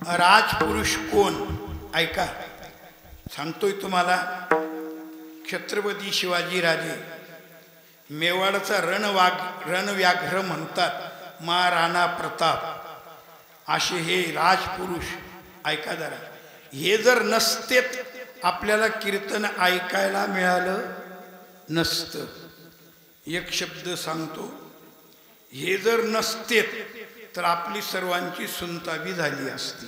राजपुरुष कोण ऐका सांगतोय तुम्हाला। छत्रपती शिवाजी राजे मेवाडचा रणव्याघ्र म्हणतात महाराणा प्रताप असे हे राजपुरुष। ऐका जरा, हे जर नसतेत आपल्याला कीर्तन ऐकायला मिळालं नसतं। एक शब्द सांगतो, हे जर नसतेत तर आपली सर्वांची सुनताबी झाली असती।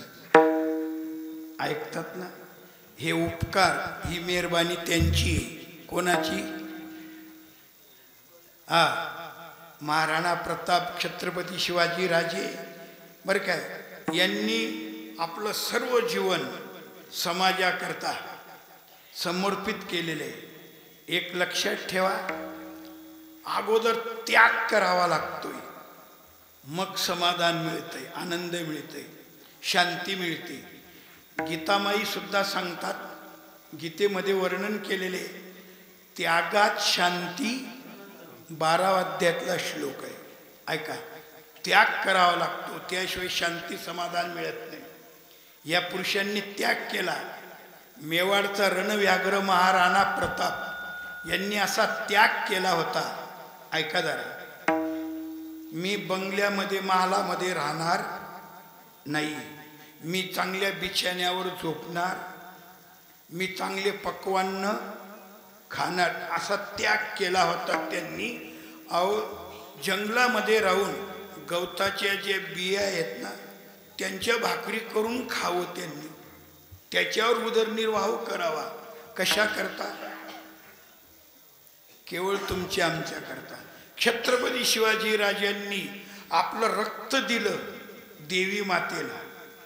ऐकतात ना, हे उपकार ही मेहरबानी त्यांची। कोणाची? महाराणा प्रताप छत्रपती शिवाजी राजे बरं काय, यांनी आपलं सर्व जीवन समाजाकरता समर्पित केलेले। एक लक्षात ठेवा, अगोदर त्याग करावा लागतोय, मग समाधान मिळतंय, आनंद मिळतंय, शांती मिळते। गीतामाई सुद्धा सांगतात, गीतेमध्ये वर्णन केलेले त्यागात शांती 12व्या अध्यायातला श्लोक आहे। ऐका, त्याग करावा लागतो, त्याशिवाय शांती समाधान मिळत नाही। या पुरुषांनी त्याग केला। मेवाडचा रणव्याघ्र महाराणा प्रताप यांनी असा त्याग केला होता। ऐका जरा, मी बंगल्यामध्ये महालामध्ये राहणार नाही, मी चांगल्या बिछाण्यावर झोपणार, मी चांगले पक्वान्न खाणार, असा त्याग केला होता त्यांनी। अहो, जंगलामध्ये राहून गवताच्या जे बिया आहेत ना, त्यांच्या भाकरी करून खावं त्यांनी, त्याच्यावर उदरनिर्वाह करावा। कशा करता? केवळ तुमच्या आमच्या करता। छत्रपती शिवाजी राजांनी आपलं रक्त दिलं देवी मातेला।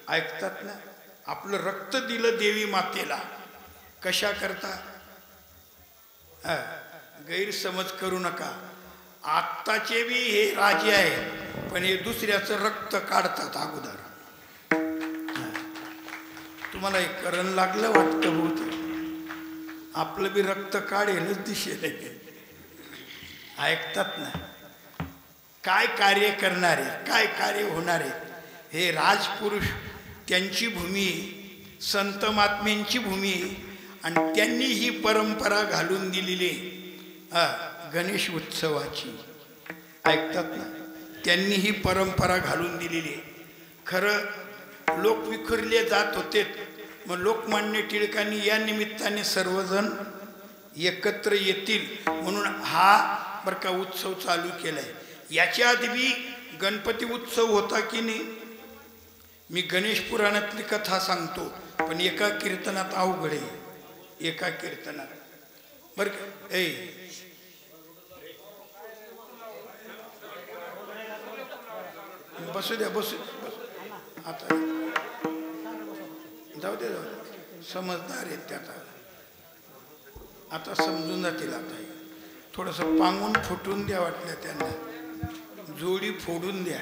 ऐकतात ना, आपलं रक्त दिलं देवी मातेला। कशा करता? गैरसमज करू नका, आत्ताचे बी हे राजे आहेत, पण हे दुसऱ्याचं रक्त काढतात अगोदर। तुम्हाला एक करण लागलं वाटतं, बहुत आपलं बी रक्त काढेलच दिशेने। ऐकतात ना, काय कार्य करणार आहे, काय कार्य होणार आहे, हे राजपुरुष त्यांची भूमी, संत महात्म्यांची भूमी, आणि त्यांनी ही परंपरा घालून दिलेली गणेश उत्सवाची। ऐकतात ना, त्यांनी ही परंपरा घालून दिलेली। खरं लोक विखुरले जात होते, मग लोकमान्य टिळकांनी या निमित्ताने सर्वजण एकत्र येतील म्हणून हा बरं का उत्सव चालू केलाय। याच्या आधी बी गणपती उत्सव होता की नाही? मी गणेश पुराणातली कथा सांगतो, पण एका कीर्तनात अवघड आहे, एका कीर्तनात बरं का। बसू द्या, बसू आता, जाऊ दे, समजदार आहेत त्या आता समजून जातील। आता थोडंसं पांगून फुटून द्या, वाटलं त्यांना जोडी फोडून द्या।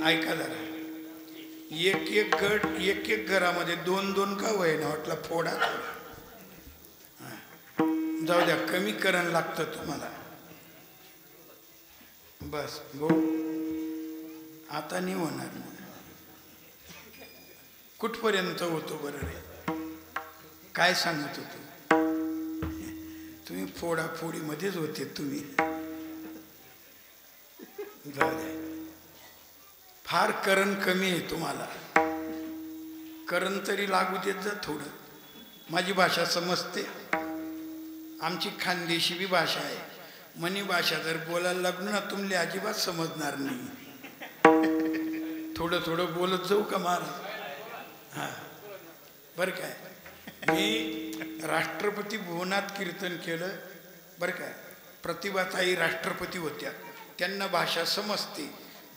ऐका जरा, एक एक गट एक एक घरामध्ये दोन दोन का होईना, वाटला फोडा। जाऊ द्या, कमी करण लागतं तुम्हाला। बस भाऊ, आता नाही होणार। कुठपर्यंत होतो बरं रे? काय सांगत होतो? तुम्ही फोडाफोडीमध्येच होते तुम्ही। जाऊ द्या, फार करण कमी आहे तुम्हाला, करण तरी लागू देत जा थोडं। माझी भाषा समजते, आमची खानदेशी बी भाषा आहे। मनी भाषा जर बोलायला लागलो ना, तुमले अजिबात समजणार नाही। थोडं थोडं बोलत जाऊ का महाराज? हां बरं काय, मी राष्ट्रपती भवनात कीर्तन केलं बरं काय। प्रतिभाताई राष्ट्रपती होत्या, त्यांना भाषा समजते,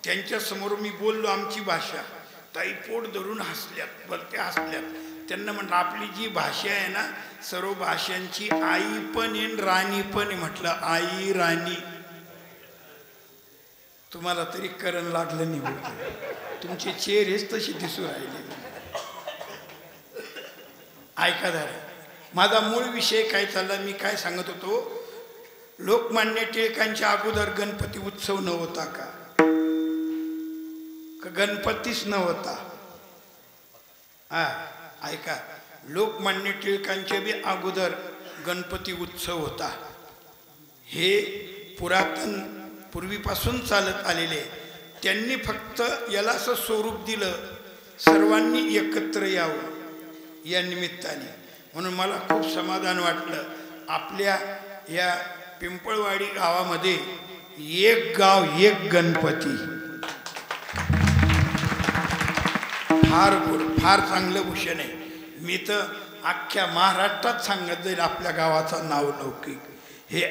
त्यांच्यासमोर मी बोललो आमची भाषा, ताई पोट धरून हसल्यात, भलत्या हसल्यात। त्यांना म्हटलं, आपली जी भाषा आहे ना, सर्व भाषांची आई पण आहे राणी पण आहे। म्हटलं आई राणी, तुम्हाला तरी करण लागलं नाही होतं, तुमचे चेहरेच तसे दिसू राहिले। ऐका जरा, माझा मूळ विषय काय चालला, मी काय सांगत होतो, लोकमान्य टिळकांच्या अगोदर गणपती उत्सव नव्हता का? गणपतीच नव्हता, हा ऐका, लोकमान्य टिळकांचे बी अगोदर गणपती उत्सव होता. हे पुरातन पूर्वीपासून चालत आलेले. त्यांनी फक्त याला असं स्वरूप दिलं, सर्वांनी एकत्र यावं या निमित्ताने. म्हणून मला खूप समाधान वाटलं. आपल्या या पिंपळवाडी गावामध्ये एक गाव एक गणपती, फार फार चांगलं भूषण आहे. मी तर अख्ख्या महाराष्ट्रात सांगत जाईल आपल्या गावाचं नाव लौकिक. हे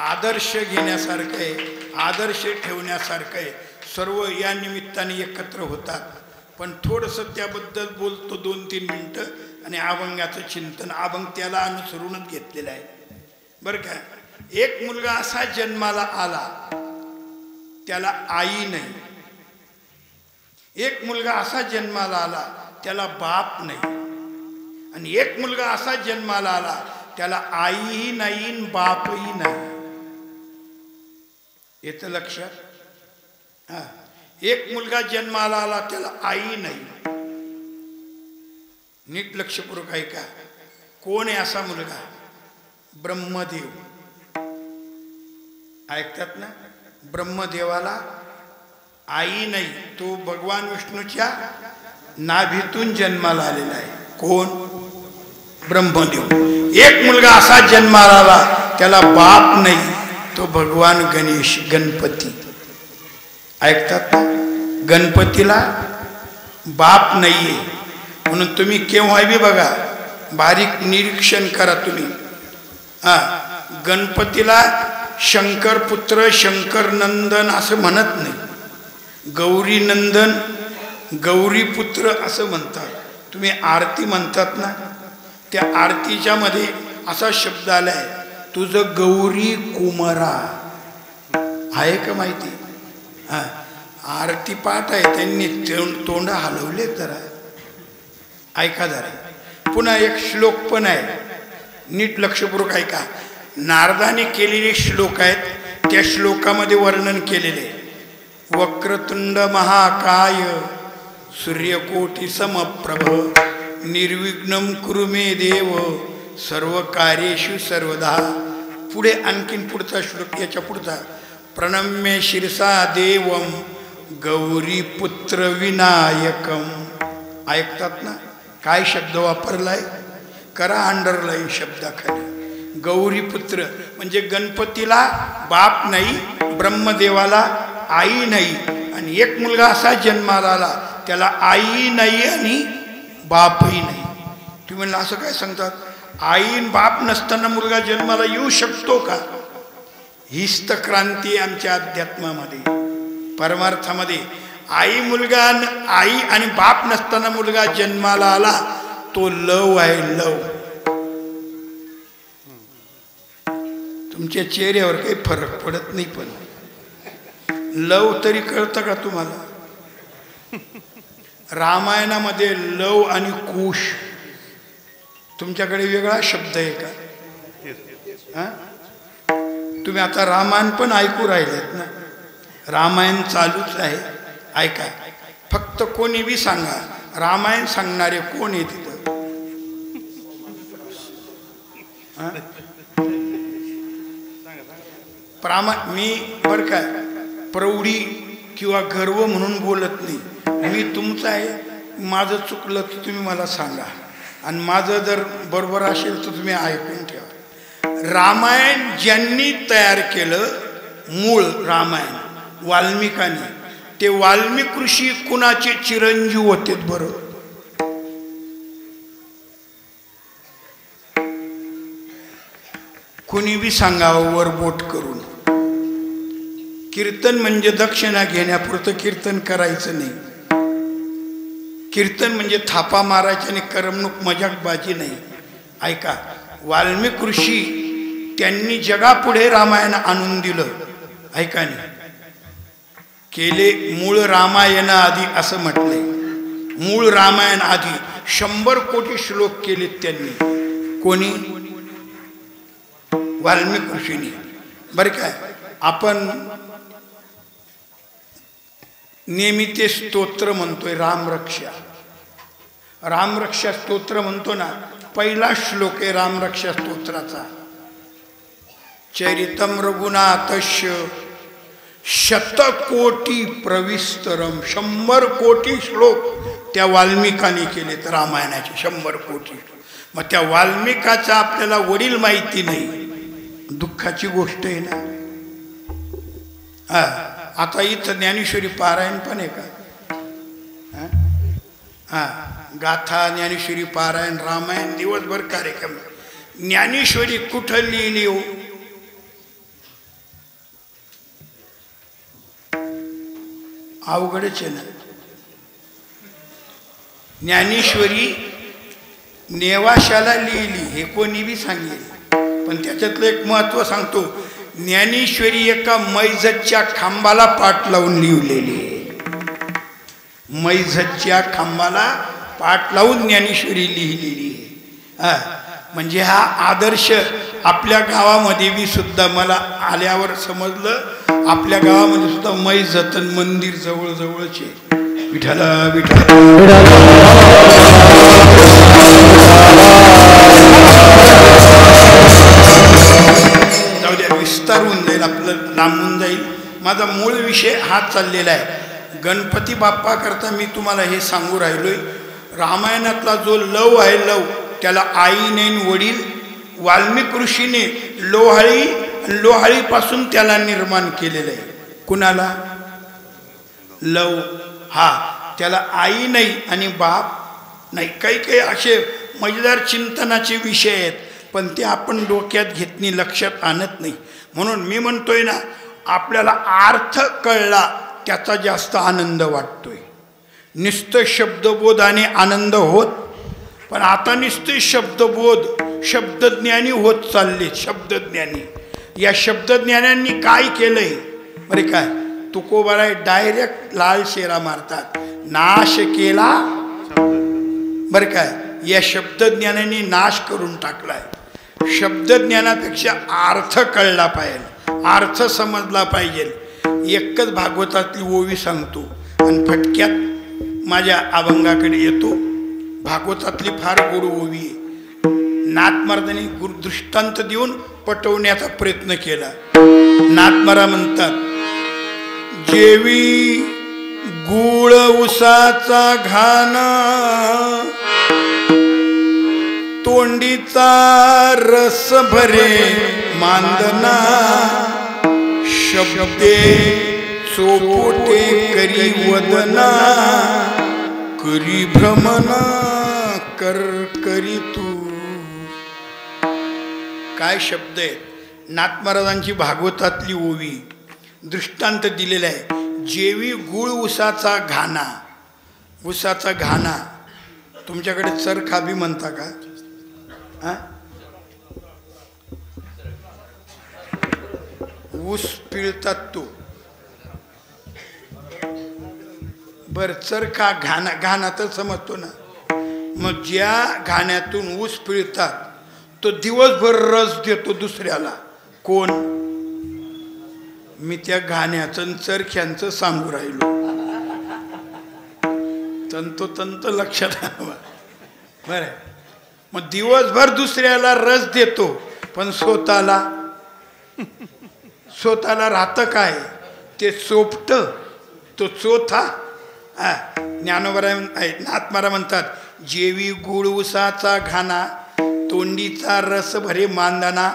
आदर्श घेण्यासारखं आहे, आदर्श ठेवण्यासारखं आहे. सर्व या निमित्ताने एकत्र होतात. पण थोडंसं त्याबद्दल बोलतो 2-3 मिनटं आणि अभंगाचं चिंतन. अभंग त्याला अनुसरूनच घेतलेलं आहे बरं का. एक मुलगा असा जन्माला आला त्याला आई नाही. एक मुलगा असा जन्माला आला त्याला बाप नाही. आणि एक मुलगा असा जन्माला आला त्याला आईही नाही बापही नाही. येतं लक्षात? हा, एक मुलगा जन्माला आला त्याला आई नाही. नीट लक्षपूर्वक ऐका. कोण आहे असा मुलगा? ब्रह्मदेव. ऐकतात ना? ब्रह्मदेवाला आई नाही, तो भगवान विष्णूच्या नाभीतून जन्माला आलेला आहे. कोण? ब्रह्मदेव. एक मुलगा असा जन्माला आला त्याला बाप नाही, तो भगवान गणेश गणपती. ऐकतात ना? गणपतीला बाप नाहीये. म्हणून तुम्ही केव्हा बी बघा, बारीक निरीक्षण करा तुम्ही. गणपतीला शंकर पुत्र शंकर नंदन असं म्हणत नाही. गौरी नंदन गौरी पुत्र असं म्हणतात. तुम्ही आरती म्हणतात ना, त्या आरतीच्या मध्ये असा शब्द आलाय, तुझं गौरी कुमारा. आहे का माहिती? हा, आरती पाठ आहे, त्यांनी तोंड हलवले जरा. ऐका जरा. पुन्हा एक श्लोक पण आहे, नीट लक्षपूर्वक ऐका. नारदाने केलेले श्लोक आहेत. त्या श्लोकामध्ये वर्णन केलेले, वक्रतुंड महाकाय सूर्यकोटी समप्रभ निर्विघ्नं कुरु मे देव सर्व कार्येषु सर्वदा. पुढे आणखीन पुढचा श्लोक, याच्या पुढचा, प्रणम्य शिरसा देवम गौरीपुत्र विनायकम. ऐकतात ना? काय शब्द वापरलाय? करा अंडरलाईन शब्दाखाली. गौरीपुत्र म्हणजे गणपतीला बाप नाही, ब्रह्मदेवाला आई नाही. आणि एक मुलगा असा जन्माला आला त्याला आई नाही आणि बापही नाही. तुम्ही म्हणलं असं काय सांगतात? आई बाप नसताना मुलगा जन्माला येऊ शकतो का? हीच तर क्रांती आमच्या अध्यात्मामध्ये, परमार्थामध्ये. आई मुलगा, आई आणि बाप नसताना मुलगा जन्माला आला, तो लव आहे, लव. तुमच्या चेहऱ्यावर काही फरक पडत नाही, पण लव तरी कळतं का तुम्हाला? रामायणामध्ये लव आणि कुश, तुमच्याकडे वेगळा शब्द आहे का? तुम्ही आता रामायण पण ऐकू राहिलेत ना? रामायण चालूच आहे. ऐका, फक्त कोणी बी सांगा, रामायण सांगणारे कोण आहे तिथं? मी बरं काय प्रौढी किंवा गर्व म्हणून बोलत नाही. मी तुमचं आहे, माझं चुकलं तर तुम्ही मला सांगा, आणि माझं जर बरोबर असेल तर तुम्ही ऐकून ठेवा. रामायण ज्यांनी तयार केलं, मूळ रामायण वाल्मिकांनी, ते वाल्मिक ऋषी कुणाचे चिरंजीव होते बरं? कुणी बी सांगावं वर बोट करून. कीर्तन म्हणजे दक्षिणा घेण्यापुरतं कीर्तन करायचं नाही. कीर्तन म्हणजे थापा मारायची आणि करमणूक मजाकबाजी नाही. ऐका, वाल्मिक ऋषी त्यांनी जगापुढे रामायण आणून दिलं. ऐका नाही केले. मूळ रामायणाआधी असं म्हटलंय, मूळ रामायण आधी 100 कोटी श्लोक केलेत त्यांनी. कोणी? वाल्मिक ऋषींनी. बरं काय, आपण नेहमी ते स्तोत्र म्हणतोय, रामरक्षा. रामरक्षा स्तोत्र म्हणतो ना, पहिला श्लोक आहे रामरक्षा स्तोत्राचा. चरितम रघुनाथस्य शतकोटी प्रविस्तरम. 100 कोटी श्लोक त्या वाल्मिकाने केलेत रामायणाचे, 100 कोटी. मग त्या वाल्मिकाचा आपल्याला वडील माहिती नाही, दुःखाची गोष्ट आहे ना. आता इथं ज्ञानेश्वरी पारायण पण आहे का? गाथा ज्ञानेश्वरी पारायण रामायण दिवसभर कार्यक्रम. ज्ञानेश्वरी कुठं लिहिली हो? अवघडच आहे ना. ज्ञानेश्वरी नेवाशाला लिहिली हे कोणी बी सांगेल, पण त्याच्यातलं एक महत्त्व सांगतो. ज्ञानेश्वरी एका मैजतच्या खांबाला पाठ लावून लिहिलेली आहे. मैजतच्या खांबाला पाठ लावून ज्ञानेश्वरी लिहिलेली आहे. म्हणजे हा आदर्श आपल्या गावामध्ये बी सुद्धा मला आल्यावर समजलं, आपल्या गावामध्ये सुद्धा मैजतन मंदिर जवळजवळच आहे. विठ्ठला विठ्ठला जाऊ द्या, विस्तार होऊन जाईल, आपलं लांबून जाईल. माझा मूळ विषय हा चाललेला आहे. गणपती बाप्पा करता मी तुम्हाला हे सांगू राहिलोय, रामायणातला जो लव आहे, लव त्याला आई नाही वडील. वाल्मिक ऋषीने लोहाळीपासून त्याला निर्माण केलेलं आहे. कुणाला? लव. हा, त्याला आई नाही आणि बाप नाही. काही काही असे मजेदार चिंतनाचे विषय आहेत, पण ते आपण डोक्यात घेत नाही, लक्षात आणत नाही. म्हणून मी म्हणतोय ना, आपल्याला अर्थ कळला त्याचा जास्त आनंद वाटतोय. नुसतं शब्दबोधाने आनंद होत, पण आता नुसते शब्दबोध शब्दज्ञानी होत चालले. शब्दज्ञानी, या शब्दज्ञानांनी काय केलंय बरे? काय तुकोबाराय डायरेक्ट लाल शेरा मारतात, नाश केला बरं काय. या शब्दज्ञानाने नाश करून टाकलाय. शब्दज्ञानापेक्षा अर्थ कळला पाहिजे, अर्थ समजला पाहिजे. एकच भागवतातली ओवी सांगतो आणि फटक्यात माझ्या अभंगाकडे येतो. भागवतातली फार गोड ओवी आहे. नाथमहाराजांनी दृष्टांत देऊन पटवण्याचा प्रयत्न केला. नाथमहाराज म्हणतात, जेवी गुळ उसाचा घाण तोंडीचा रस भरे मांदना शब्दे चोपोटे करी वदना करी भ्रमना कर करी तू. काय शब्द आहे? नाथ महाराजांची भागवतातली ओवी दृष्टांत दिलेला आहे. जेवी गुळ उसाचा घाणा. उसाचा घाणा तुमच्याकडे चरखा बी म्हणता का? ऊस पिळतात तो बर. चरखा घाणा, घाणा तर समजतो ना. मग ज्या घाण्यातून ऊस पिळतात तो दिवसभर रस देतो दुसऱ्याला. कोण? मी त्या घाण्याचं चरख्यांचं सांगू राहिलो. तंतोतंत लक्षात आलं बरं. मग दिवसभर दुसऱ्याला रस देतो, पण स्वतःला राहतं काय? ते चोपट, तो चोथा. ज्ञानोबा नाथ महाराज म्हणतात, जेवी गुळ उसाचा घाणा तोंडीचा रस भरे मांदना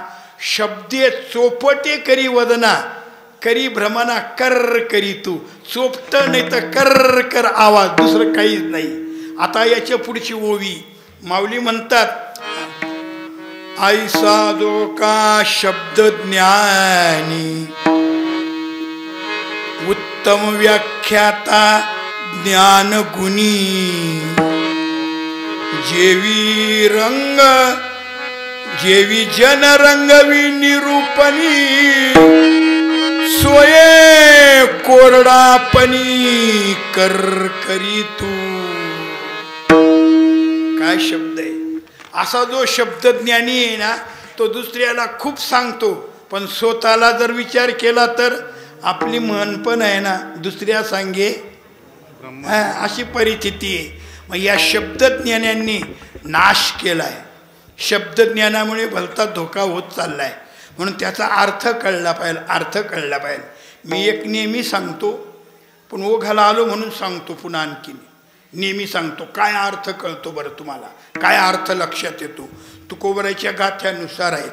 शब्दे चोपटे करी वदना करी भ्रमना कर करी तू. चोपट नाही तर कर कर आवाज, दुसरं काहीच नाही. आता याच्या पुढची ओवी माऊली म्हणतात, ऐसा जो का शब्द ज्ञानी उत्तम व्याख्याता ज्ञान गुणी जेवी रंग जेवी जन रंगवी निरूपणी स्वये कोरडापणी कर करी तू. काय शब्द आहे? असा जो शब्दज्ञानी आहे ना, तो दुसऱ्याला खूप सांगतो, पण स्वतःला जर विचार केला तर आपली मन पण आहे ना दुसऱ्या सांगे, अशी परिस्थिती आहे. मग या शब्दज्ञानांनी नाश केला आहे. शब्दज्ञानामुळे भलता धोका होत चालला आहे. म्हणून त्याचा अर्थ कळला पाहिजे. मी एक नेहमी सांगतो, पण ओघाला आलो म्हणून सांगतो पुन्हा आणखीन. नेहमी सांगतो, काय अर्थ कळतो बरं तुम्हाला, काय अर्थ लक्षात येतो? तुकोबराच्या गाथ्यानुसार आहेत.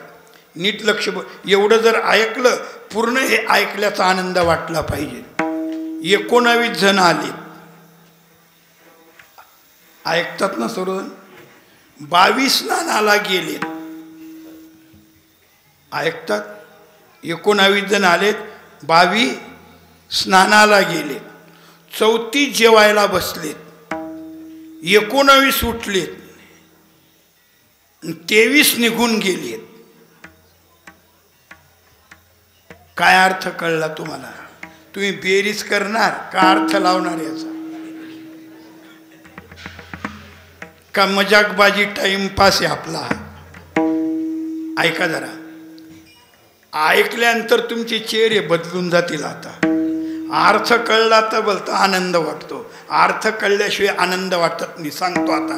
नीट लक्ष. एवढं जर ऐकलं पूर्ण, हे ऐकल्याचा आनंद वाटला पाहिजे. 19 जण आले, ऐकतात ना सर्वजण. 22 स्नानाला गेले, ऐकतात. 19 जण आलेत, 22 स्नानाला गेले. 34 जेवायला बसलेत, 19 उठलेत, 23 निघून गेलेत. काय अर्थ कळला तुम्हाला? तुम्ही बेरीज करणार का अर्थ लावणार याचा? का मजाकबाजी टाइमपास आहे आपला? ऐका जरा. ऐकल्यानंतर तुमचे चेहरे बदलून जातील. आता अर्थ कळला तर बोलता आनंद वाटतो, अर्थ कळल्याशिवाय आनंद वाटत नाही. सांगतो आता.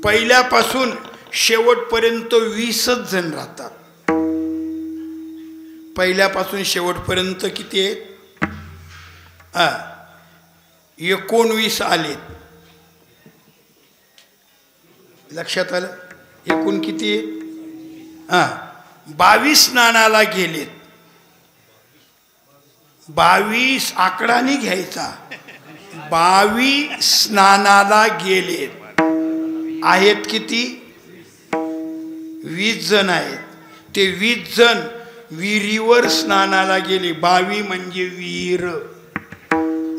पहिल्यापासून शेवटपर्यंत 20च जण राहतात. पहिल्यापासून शेवटपर्यंत किती आहेत? 19 आलेत. लक्षात आलं? एकूण किती आहेत? 22 स्नानाला गेलेत. 22 आकडाने घ्यायचा. 22 स्नानाला गेलेत. आहेत किती? 20 जण आहेत. ते 20 जण विहिरीवर स्नानाला गेले. 22 म्हणजे विहीर.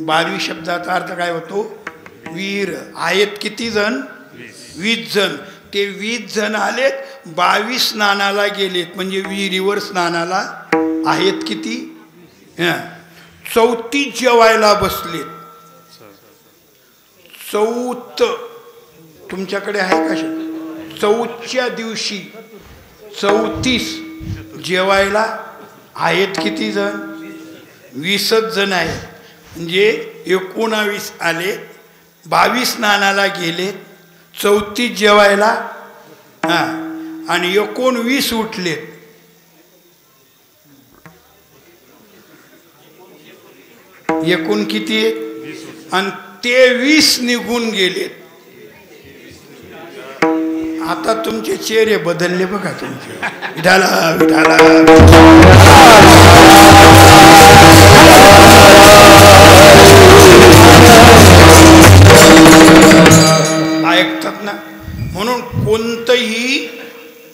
22 शब्दाचा अर्थ काय होतो? विहीर. आहेत किती जण? 20 जण. ते 20 जण आलेत, 22 स्नानाला गेलेत, म्हणजे विहिरीवर स्नानाला आहेत किती? 34 जेवायला बसलेत. चौथ तुमच्याकडे आहे का? चौथच्या दिवशी 34 जेवायला आहेत किती जण? 20च जण आहेत. म्हणजे 19 आले, 22 स्नानाला गेलेत, 34 जेवायला, आणि 19 उठलेत. एकूण किती आहेत? आणि ते 20 निघून गेलेत. आता तुमचे चेहरे बदलले बघा तुमचे. विठाला विठाला. ऐकतात ना? म्हणून कोणतंही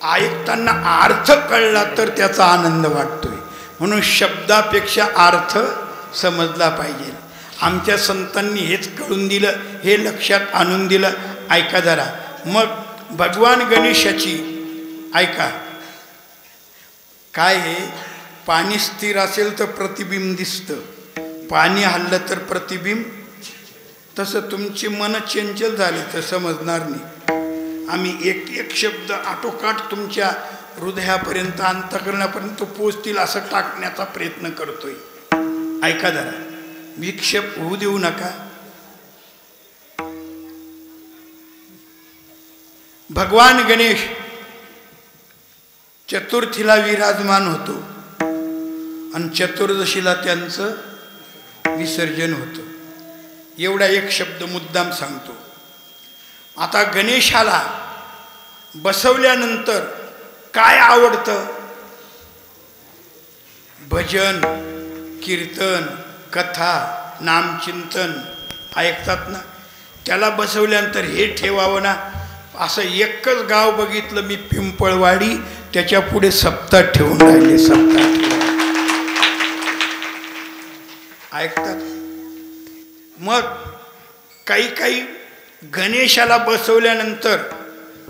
ऐकताना अर्थ कळला तर त्याचा आनंद वाटतोय. म्हणून शब्दापेक्षा अर्थ समजला पाहिजे. आमच्या संतांनी हेच कळून दिलं, हे लक्षात आणून दिलं. ऐका जरा. मग भगवान गणेशाची ऐका काय आहे? पाणी स्थिर असेल तर प्रतिबिंब दिसतं, पाणी हल्लं तर प्रतिबिंब. तसं तुमचे मन चंचल झाले तर समजणार नाही. आम्ही एक एक शब्द आटोकाट तुमच्या हृदयापर्यंत, अंतःकरणापर्यंत पोचतील असं टाकण्याचा प्रयत्न करतोय. ऐका जरा. विक्षेप होऊ देऊ नका. भगवान गणेश चतुर्थीला विराजमान होतो आणि चतुर्दशीला त्यांचं विसर्जन होतं. एवढा एक शब्द मुद्दाम सांगतो. आता गणेशाला बसवल्यानंतर काय आवडतं? भजन, कीर्तन, कथा, नामचिंतन. ऐकतात ना? त्याला बसवल्यानंतर हे ठेवावं ना. असं एकच गाव बघितलं मी, पिंपळवाडी, त्याच्या पुढे सप्ताह ठेवून राहिले. सप्ताह ऐकतात. मग काही काही गणेशाला बसवल्यानंतर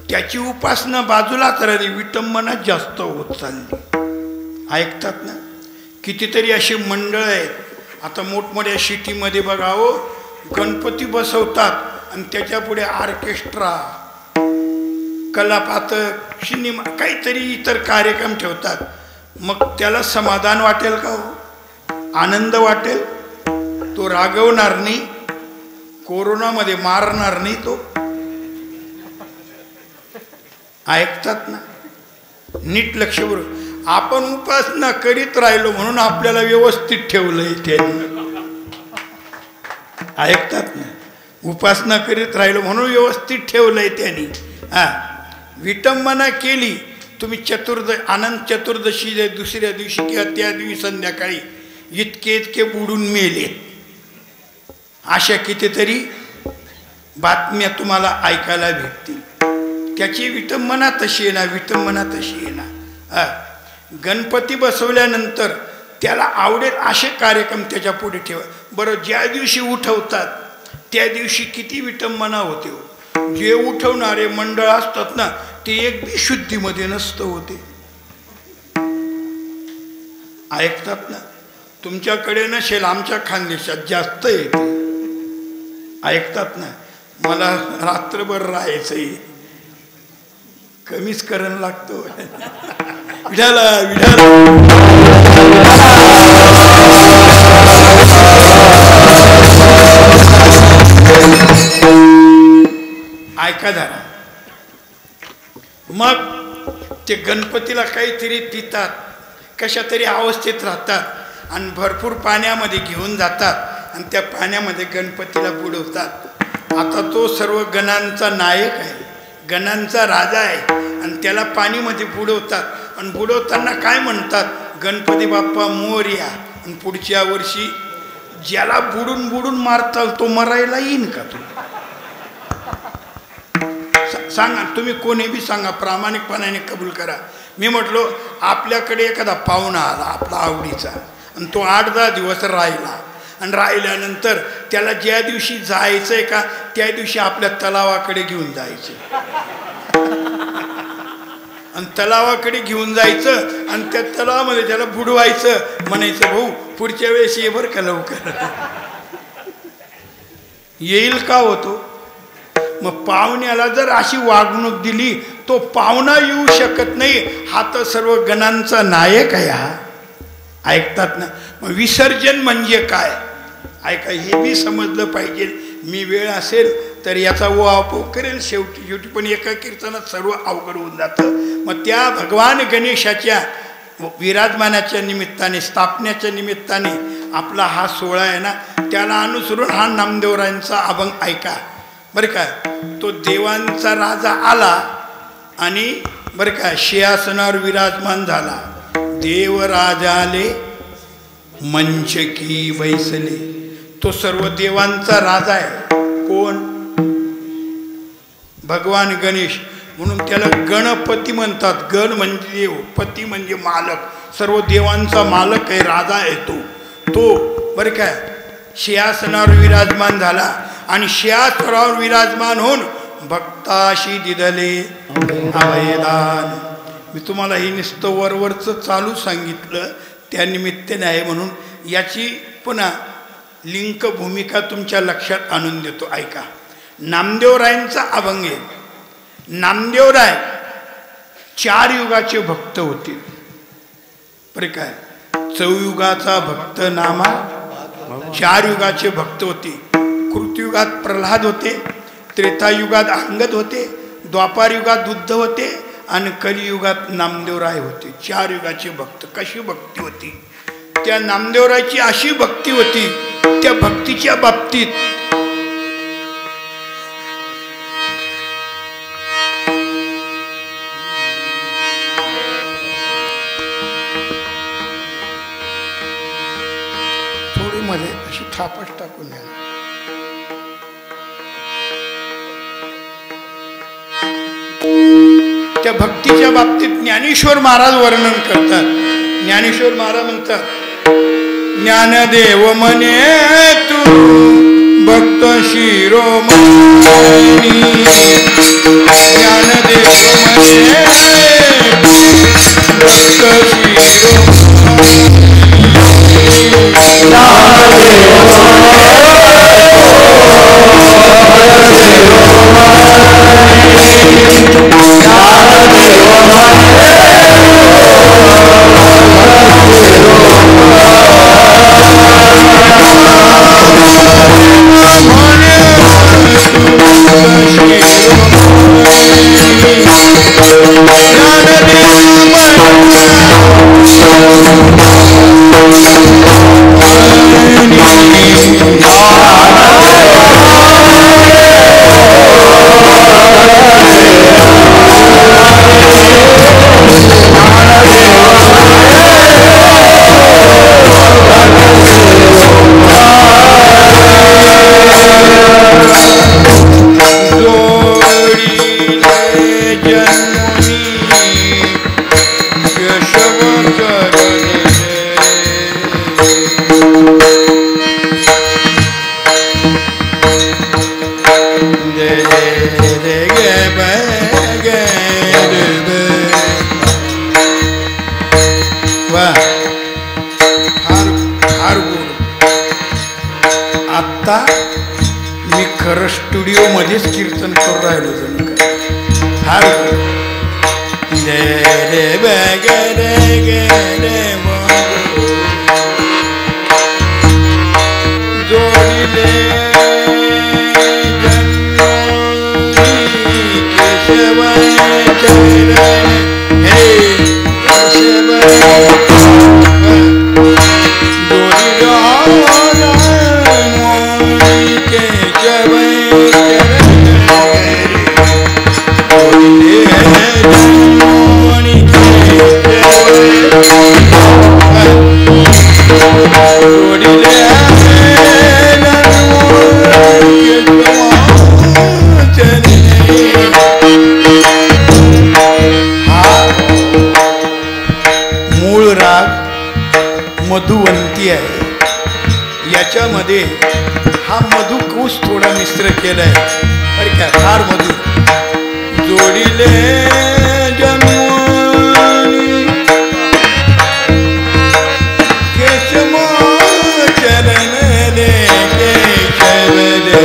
त्याची उपासना बाजूलाच राहिली, विटंबना जास्त होत चालली. ऐकतात ना? कितीतरी अशी मंडळ आहेत. आता मोठमोठ्या सिटीमध्ये बघा हो, गणपती बसवतात आणि त्याच्या पुढे ऑर्केस्ट्रा, कलापातक, सिनेमा, काहीतरी इतर कार्यक्रम ठेवतात. मग त्याला समाधान वाटेल का हो? आनंद वाटेल? तो रागवणार नाही, कोरोनामध्ये मारणार नाही तो. ऐकतात ना? नीट लक्ष बरोबर. आपण उपासना करीत राहिलो म्हणून आपल्याला व्यवस्थित ठेवलंय त्यांनी. ऐकतात ना? उपासना करीत राहिलो म्हणून व्यवस्थित ठेवलंय त्यांनी. विटंबना केली तुम्ही अनंत चतुर्दशी दुसऱ्या दिवशी किंवा त्या दिवशी संध्याकाळी इतके इतके बुडून मेले. अशा कितीतरी बातम्या तुम्हाला ऐकायला भेटतील. त्याची विटंबना तशी आहे ना, विटंबना तशी आहे ना. गणपती बसवल्यानंतर त्याला आवडेल असे कार्यक्रम त्याच्या पुढे ठेवा. बरं, ज्या दिवशी उठवतात त्या दिवशी किती विटंबना होते. जे उठवणारे मंडळ असतात ना ते एक बी शुद्धीमध्ये नसतं होते. ऐकतात ना? तुमच्याकडे नसेल, आमच्या खानदेशात जास्त येते. ऐकतात ना? मला रात्रभर राहायचंय, कमीच करण लागतो. विठाला विठाला. ऐका जरा. मग ते गणपतीला काहीतरी पितात, कशा तरी अवस्थेत राहतात आणि भरपूर पाण्यामध्ये घेऊन जातात आणि त्या पाण्यामध्ये गणपतीला बुडवतात. आता तो सर्व गणांचा नायक आहे, गणांचा राजा आहे आणि त्याला पाणीमध्ये बुडवतात आणि बुडवताना काय म्हणतात, गणपती बाप्पा मोरया. आणि पुढच्या वर्षी ज्याला बुडून बुडून मारताल तो मरायला येईन का? तू सांगा, तुम्ही कोणी बी सांगा, प्रामाणिकपणाने कबूल करा. मी म्हटलो आपल्याकडे एखादा पाहुणा आला आपला आवडीचा आणि तो 8-10 दिवस राहिला आणि राहिल्यानंतर त्याला ज्या दिवशी जायचंय का त्या दिवशी आपल्या तलावाकडे घेऊन जायचं आणि तलावाकडे घेऊन जायचं आणि त्या तलावामध्ये त्याला बुडवायचं, म्हणायचं भाऊ पुढच्या वेळेस ये बरं का लवकर. येईल का होतो? मग पाहुण्याला जर अशी वागणूक दिली तो पाहुणा येऊ शकत नाही. हा तर सर्व गणांचा नायक आहे हा. ऐकतात ना? मग विसर्जन म्हणजे काय? ऐका, हे बी समजलं पाहिजे. मी वेळ असेल तर याचा वापर करेल शेवटी पण एका कीर्तनात सर्व अवघड होऊन जातं. मग त्या भगवान गणेशाच्या विराजमानाच्या निमित्ताने, स्थापनेच्या निमित्ताने आपला हा सोहळा आहे ना, त्याला अनुसरून हा नामदेवरायांचा अभंग ऐका बरं का. तो देवांचा राजा आला आणि बरं का सिंहासनावर विराजमान झाला. देवराजाले मंचकी बैसले. तो सर्व देवांचा राजा आहे. कोण? भगवान गणेश. म्हणून त्याला गणपती म्हणतात. गण म्हणजे देव, पती म्हणजे मालक. सर्व देवांचा मालक आहे, राजा आहे तो बरं काय सिंहासनावर विराजमान झाला आणि सिंहासनावर विराजमान होऊन भक्ताशी दिदले अभयदान. मी तुम्हाला हे नुसतं वरवरचं चालू सांगितलं त्या निमित्ताने आहे म्हणून याची पुन्हा लिंक भूमिका तुमच्या लक्षात आणून देतो. ऐका, नामदेवरायांचा अभंग आहे. नामदेवराय 4 युगाचे भक्त होते बरं काय. चौयुगाचा भक्त नामा, 4 युगाचे भक्त होते. कृतयुगात प्रल्हाद होते, त्रेतायुगात अंगद होते, द्वापार युगात बुद्ध होते आणि कलियुगात नामदेवराय होते. 4 युगाचे भक्त. कशी भक्ती होती त्या नामदेवरायची? अशी भक्ती होती, त्या भक्तीच्या बाबतीत थोडी मध्ये अशी थापच टाकून द्या. त्या भक्तीच्या बाबतीत ज्ञानेश्वर महाराज वर्णन करतात. ज्ञानेश्वर महाराज म्हणतात, ज्ञानदेव म्हणे तू भक्त शिरोमणी. ज्ञानदेव म्हणे भक्त वा फार गोड. आत्ता मी खरं स्टुडिओमध्येच कीर्तन करू राहिलो जण फार जोडिले केशव चरण हे केशव मूळ राग मधुवंती आहे. याच्यामध्ये हा मधुकूस थोडा मिश्र केलाय बरं का, फार मधुर. जोडिले जन्मोनी केशव चरण दे केशव दे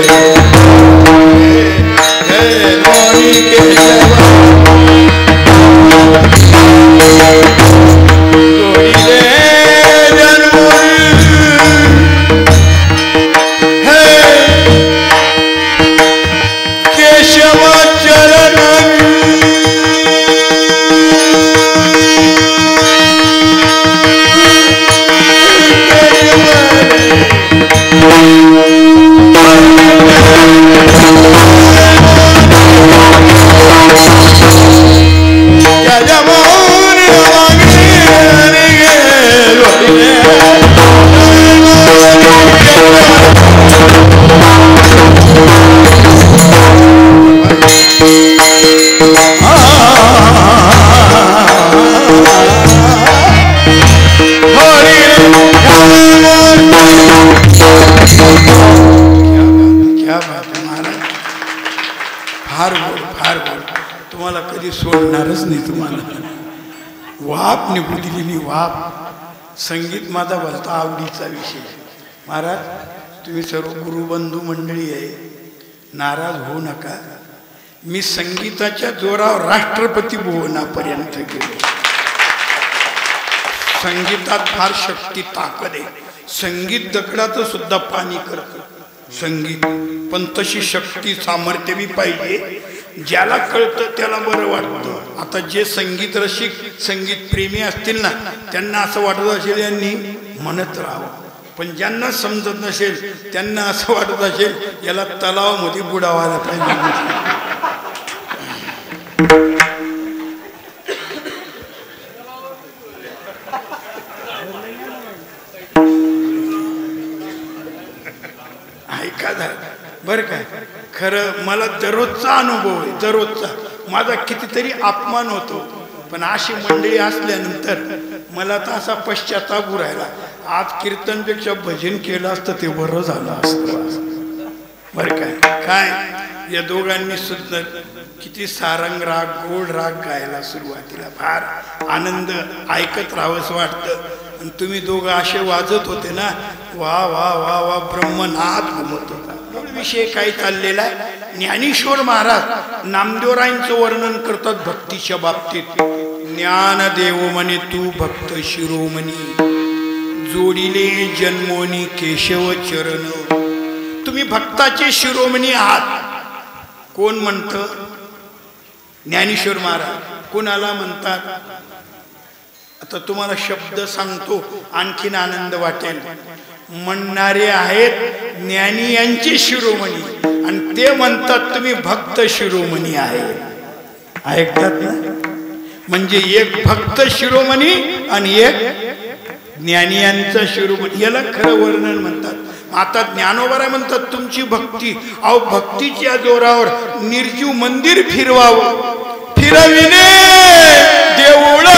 मोनी केशव जोडिले केशव चरण तुम्हाला कधी सोडणारच नाही. तुम्हाला वाप निघू दिलेली वाप. संगीत माझा भलता आवडीचा विषय. महाराज तुम्ही सर्व गुरुबंधू मंडळी आहे, नाराज होऊ नका. मी संगीताच्या जोरावर राष्ट्रपती भुवनापर्यंत गेलो. संगीतात फार शक्ती ताकद आहे. संगीत दगडाचं सुद्धा पाणी करतं संगीत, पण तशी शक्ती सामर्थ्य बी पाहिजे. ज्याला कळतं त्याला बरं वाटतं. आता जे संगीत रसिक संगीत प्रेमी असतील ना, त्यांना असं वाटत असेल यांनी म्हणत राहावं, पण ज्यांना समजत नसेल त्यांना असं वाटत असेल याला तलावामध्ये बुडावायला पाहिजे. ऐका बरं काय, खरं मला दररोजचा अनुभव आहे. दररोजचा माझा कितीतरी अपमान होतो, पण अशी मंडळी असल्यानंतर मला तर असा पश्चाताप राहिला. आज कीर्तनपेक्षा भजन केलं असतं ते बरं झालं असतं. बरं काय काय या दोघांनी सुद्धा किती सारंग राग गोड राग गायला सुरुवातीला फार आनंद ऐकत राहावंसं वाटतं. आणि तुम्ही दोघं असे वाजत होते ना, वा वा वा वा ब्रह्मनाथ घुमत होता. विषय काय चाललेला आहे. ज्ञानेश्वर महाराज नामदेवरायांचं वर्णन करतात भक्तीच्या बाबतीत. ज्ञानदेव म्हणे तू भक्त शिरोमणी, जोडिले जन्मोनी केशव चरण. तुम्ही भक्ताचे शिरोमणी आहात. कोण म्हणतं? ज्ञानेश्वर महाराज. कोणाला म्हणतात? आता तुम्हाला शब्द सांगतो आणखीन आनंद वाटेल. म्हणणारे आहेत ज्ञानी यांचे शिरोमणी, आणि ते म्हणतात तुम्ही भक्त शिरोमणी आहे. ऐकतात ना? म्हणजे एक भक्त शिरोमणी आणि एक ज्ञानी यांचा शिरोमणी, याला खरं वर्णन म्हणतात. आता ज्ञानोबा म्हणतात तुमची भक्ती. अहो भक्तीच्या जोरावर निर्जीव मंदिर फिरवावं, फिरविणे देऊळा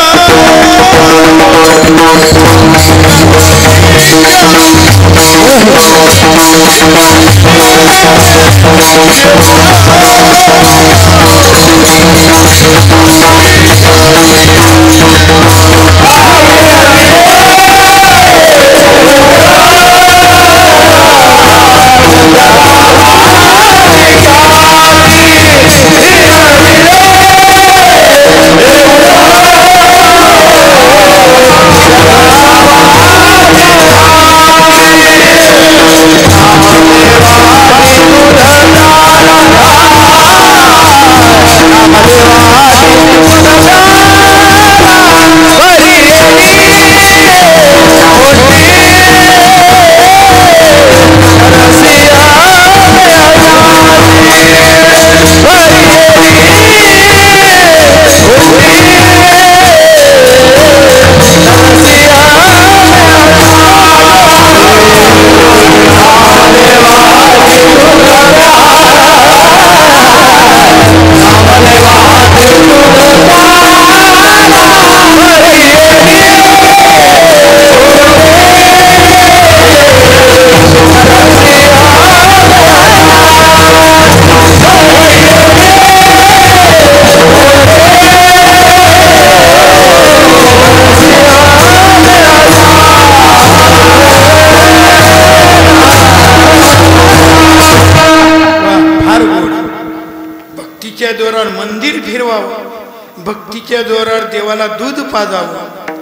भक्तीच्या जोरावर मंदिर फिरवावं, भक्तीच्या जोरावर देवाला दूध पाजावं,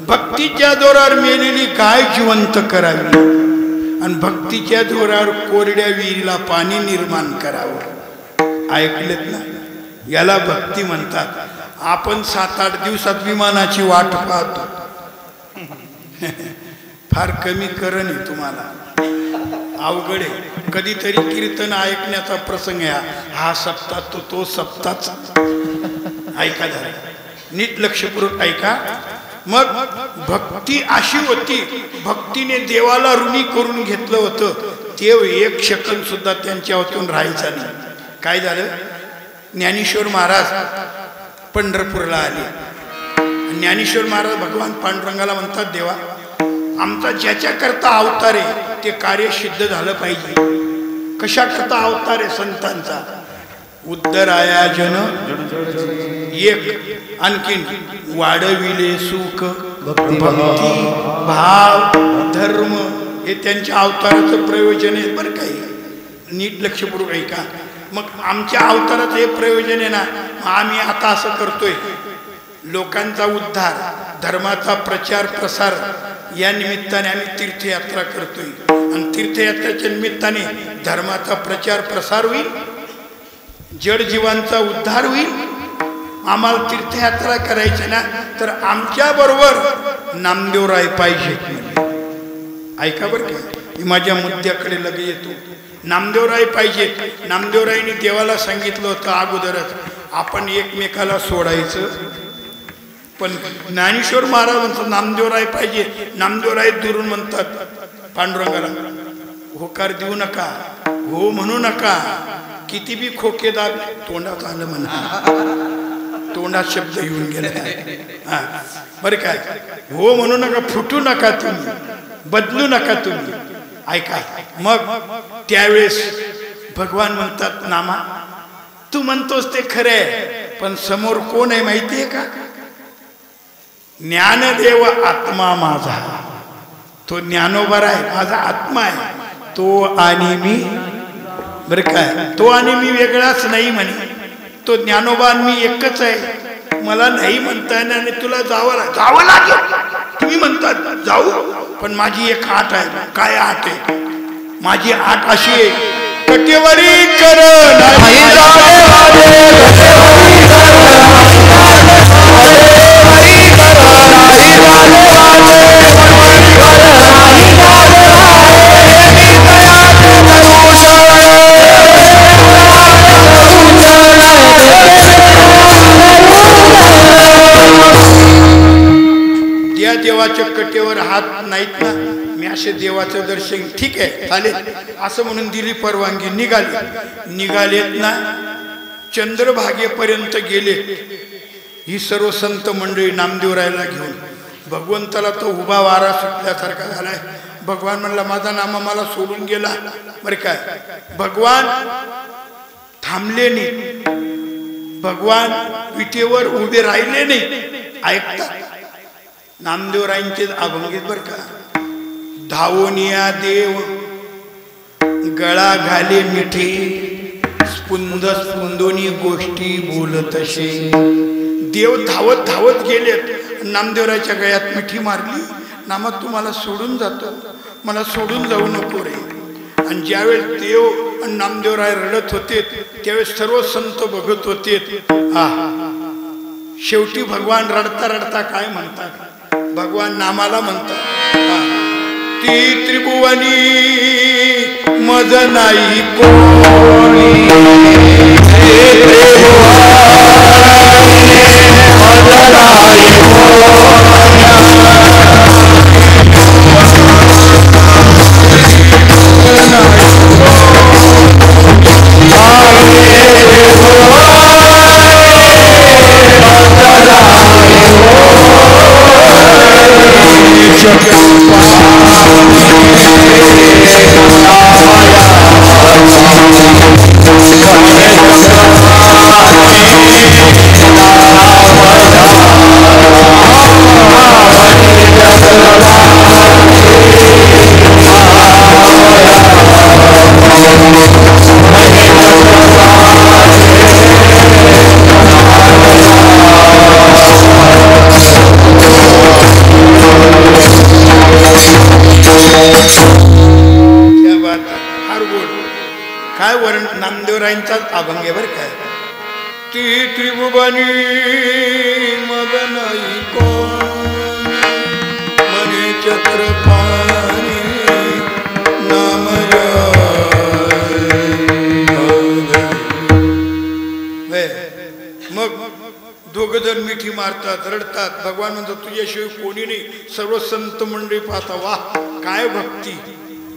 भक्तीच्या जोरावर मेलेली गाय जिवंत करावी आणि भक्तीच्या जोरावर कोरड्या विहिरीला पाणी निर्माण करावं. ऐकलेत ना? याला भक्ती म्हणतात. आपण 7-8 दिवसात विमानाची वाट पाहतो. फार कमी करण आहे तुम्हाला, अवघड आहे. कधीतरी कीर्तन ऐकण्याचा प्रसंग आहे. हा सप्ताह तो सप्ताच. ऐका जरा, नीट लक्षपूर्वक ऐका. मग भक्ती अशी होती, भक्तीने देवाला ऋणी करून घेतलं होतं. देव एक सेकंद सुद्धा त्यांच्या हातून राहायचा नाही. काय झालं? ज्ञानेश्वर महाराज पंढरपूरला आले. ज्ञानेश्वर महाराज भगवान पांडुरंगाला म्हणतात, देवा आमचा ज्याच्याकरता अवतार आहे ते कार्य सिद्ध झालं पाहिजे. कशाकरता अवतार आहे? संतांचा. उद्धराया जन एक, आणखीन वाढविले सुख भक्ती भाव धर्म, हे त्यांच्या अवताराचं प्रयोजन आहे. बरं काही नीट लक्षपूर्वक ऐका. मग आमच्या अवताराचं हे प्रयोजन आहे ना. आम्ही आता असं करतोय, लोकांचा उद्धार, धर्माचा प्रचार प्रसार या निमित्ताने आम्ही तीर्थयात्रा करतोय. आणि तीर्थयात्रेच्या निमित्ताने धर्माचा प्रचार प्रसार होईल, जड जीवांचा उद्धार होईल. आम्हाला तीर्थयात्रा करायची ना, तर आमच्या बरोबर नामदेवराय पाहिजेत. ऐका बरं का, माझ्या मुद्द्याकडे लगे येतो. नामदेवराय पाहिजेत. नामदेवरायने देवाला सांगितलं होतं अगोदरच, आपण एकमेकाला सोडायचं. पण ज्ञानेश्वर महाराज म्हणतात नामदेवराय पाहिजे. नामदेवराय दुरून म्हणतात पांडुरंगाला, होकार देऊ नका, हो म्हणू नका. किती बी खोकेदार, तोंडात आलं म्हणा, तोंडात शब्द येऊन गेला. हा बरं काय, हो म्हणू नका, फुटू नका तुम्ही, बदलू नका तुम्ही. ऐका. मग त्यावेळेस भगवान म्हणतात, नामा तू म्हणतोस ते खरे, पण समोर कोण आहे माहितीये का? ज्ञानदेव आत्मा माझा. तो ज्ञानोबा आहे, माझा आत्मा आहे. तो आणि मी, बरं काय, तो आणि मी वेगळाच नाही म्हणे. तो ज्ञानोबा मी एकच आहे. मला नाही म्हणता येणार आणि तुला जावं लागेल. तुम्ही म्हणतात जाऊ, पण माझी एक आट आहे. काय आट आहे? माझी आट अशी आहे, कटेवरी करण त्या देवाच्या कटेवर हात नाहीत ना. मी असे देवाचं दर्शन, ठीक आहे चालेल असं म्हणून दिली परवानगी. निघालेत ना, चंद्रभागेपर्यंत गेले. ही सर्व संत मंडळी नामदेवरायला घेऊन. भगवंताला तो उभा वारा सुटल्यासारखा झालाय. भगवान म्हणला, माझा नामा मला सोडून गेला. बरं काय, भगवान थांबले नाही, भगवान विटेवर उभे राहिले नाही. ऐकतात नामदेवरायांचे अभंगीत बरं का. धावोनिया देव गळा घाले मिठी, स्पुंद स्पुंदोनी गोष्टी बोलत असे. देव धावत धावत गेलेत, नामदेवरायच्या गळ्यात मिठी मारली. नामा तू मला सोडून जातो, मला सोडून जाऊ नको रे. आणि ज्यावेळेस देव आणि नामदेवराय रडत होते त्यावेळेस सर्व संत बघत होते. शेवटी भगवान रडता रडता काय म्हणतात? भगवान नामाला म्हणतात, ती त्रिभुवनी मज नाही कोणी, Jagapati अभंग आहे बरं काय. ती त्रिभुवनी मग नाही कोण मनी चक्रपाणी नाम मग दोघ जण मिठी मारतात रडतात. भगवान म्हणतो तुझ्याशिवाय कोणी नाही. सर्व संत मंडळी पाहता वा काय भक्ती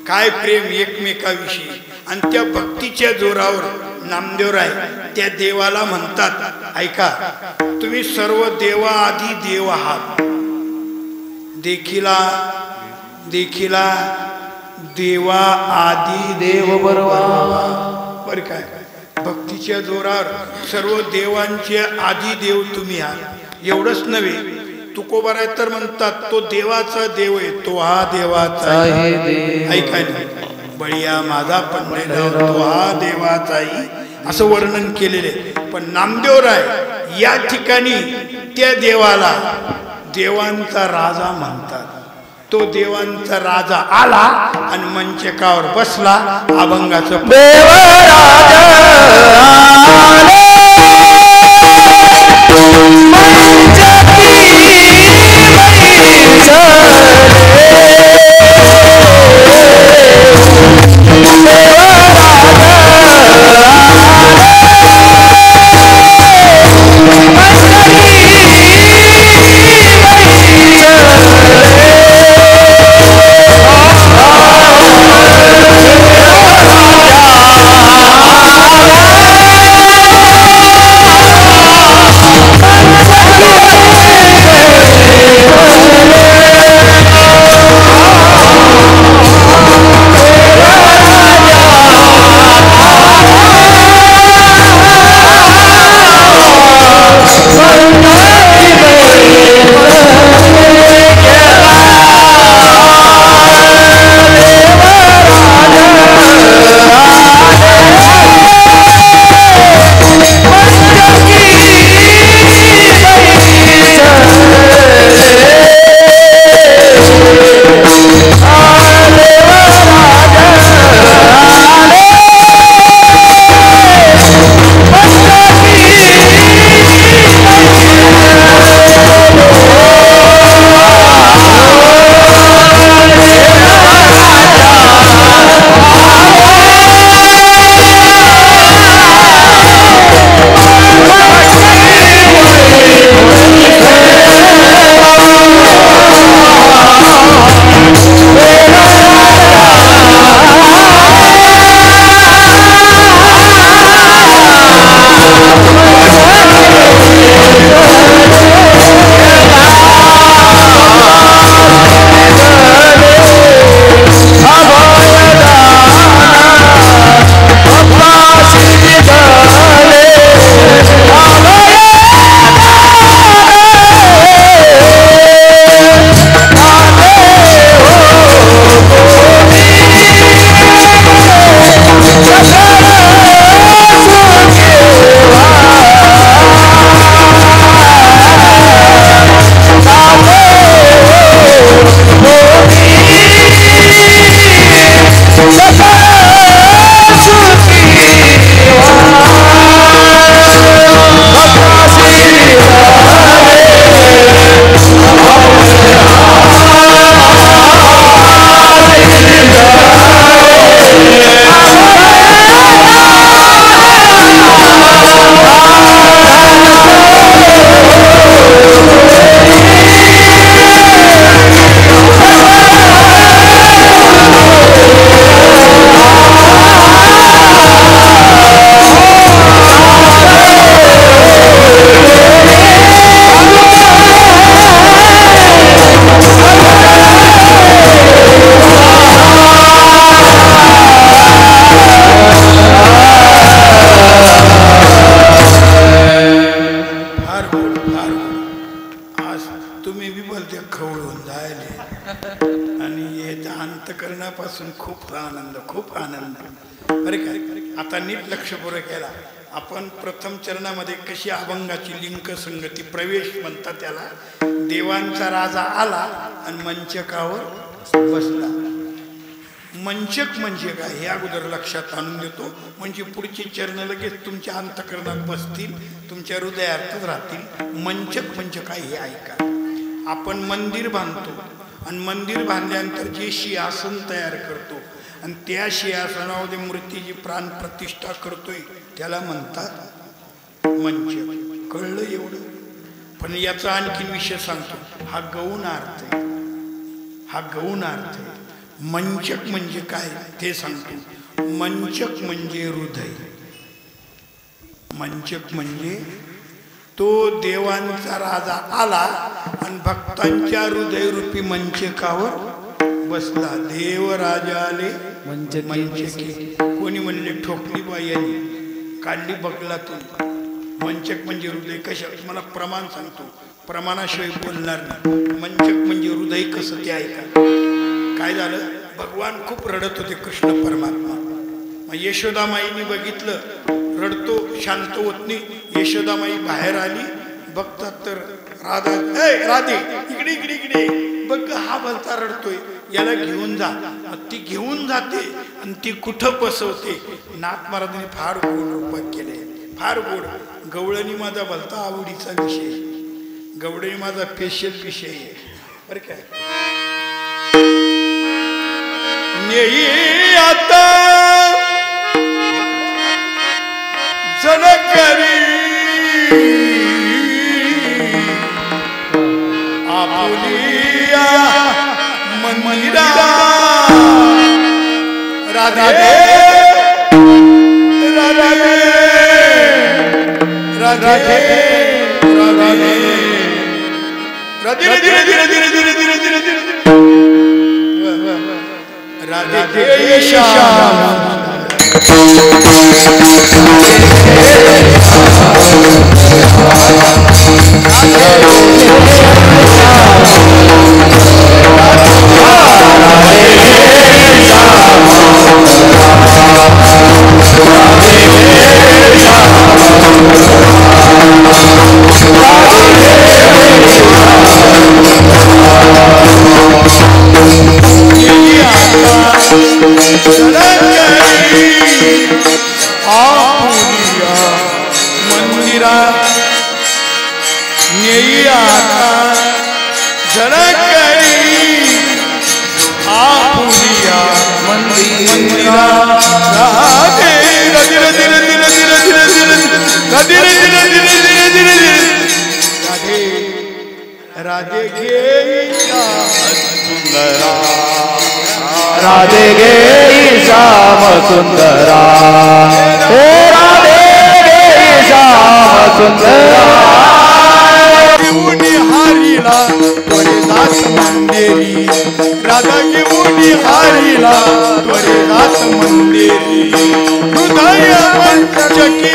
काय प्रेम एकमेकाविषयी. आणि त्या भक्तीच्या जोरावर नामदेवराय त्या देवाला म्हणतात ऐका तुम्ही सर्व देवा आधी देव आहात. देखिला देखिला देवा आधी देव बरोबर काय. भक्तीच्या जोरावर सर्व देवांचे आधी देव तुम्ही आहात. एवढंच नव्हे तुकोबार आहे तर म्हणतात तो देवाचा देव आहे तो हा देवाचा ऐका बळीया माझा पंढरीराव तो हा देवाचाही असं वर्णन केलेले. पण नामदेवराय या ठिकाणी त्या देवाला देवांचा राजा म्हणतात. तो देवांचा राजा आला आणि मंचकावर बसला. अभंगाचं अंतकरणापासून खूप आनंद अरे काय. आता नीट लक्षपूर्वक केला आपण प्रथम चरणामध्ये कशी अभंगाची लिंक संगती प्रवेश म्हणतात त्याला. देवांचा राजा आला आणि मंचकावर बसला. मंचक म्हणजे काय हे अगोदर लक्षात आणून देतो, म्हणजे पुढचे चरण लगेच तुमच्या अंतःकरणात बसतील, तुमच्या हृदयार्थच राहतील. मंचक म्हणजे काय हे ऐका. आपण मंदिर बांधतो आणि मंदिर बांधल्यानंतर जे सिंहासन तयार करतो आणि त्या सिंहासनामध्ये मूर्तीची प्राण प्रतिष्ठा करतोय त्याला म्हणतात मंचक. कळलं एवढं? पण याचा आणखीन विषय सांगतो. हा गौण अर्थ आहे, हा गौण अर्थ आहे. मंचक म्हणजे काय ते सांगतो. मंचक म्हणजे हृदय. मंचक म्हणजे तो देवांचा राजा आला आणि भक्तांच्या हृदयरूपी मंचकावर बसला. देव राजा आले मंचकी. कोणी म्हणले ठोकली बाई काढली बगलातून. मंचक म्हणजे हृदय. कशा मला प्रमाण सांगतो, प्रमाणाशिवाय बोलणार नाही. मंचक म्हणजे हृदय कसं ते ऐका. काय झालं, भगवान खूप रडत होते कृष्ण परमात्मा. मग यशोदामाईने बघितलं, रडतो शांत होत नाही. यशोदामाई बाहेर आली, बघतात तर राधा, राधे इकडे इकडे इकडे बघ, हा भलता रडतोय, याला घेऊन जा. ती घेऊन जाते आणि ती कुठं बसवते. नाथ महाराजांनी फार गोड रूपात केले, फार गोड. गवळणी माझा भलता आवडीचा विषय, गवळणी माझा स्पेशल विषय आहे बरं काय. नेई आता जनकरी आपुलिया मंदिरा राधे राधे राधे राधे राधे श्याम मंदिरा नेई आता जनकरी आपुलिया मंदिरा राधे राधे राधे राधे राधे राधे राधे राधे गे सुंदरा राधे गे श्याम सुंदरा, हे राधे गे श्याम सुंदरा. घेऊन हारीला त्वरे जात मंदिरी, राधा घेऊन हारीला त्वरे जात मंदिरी. हृदय मंचकी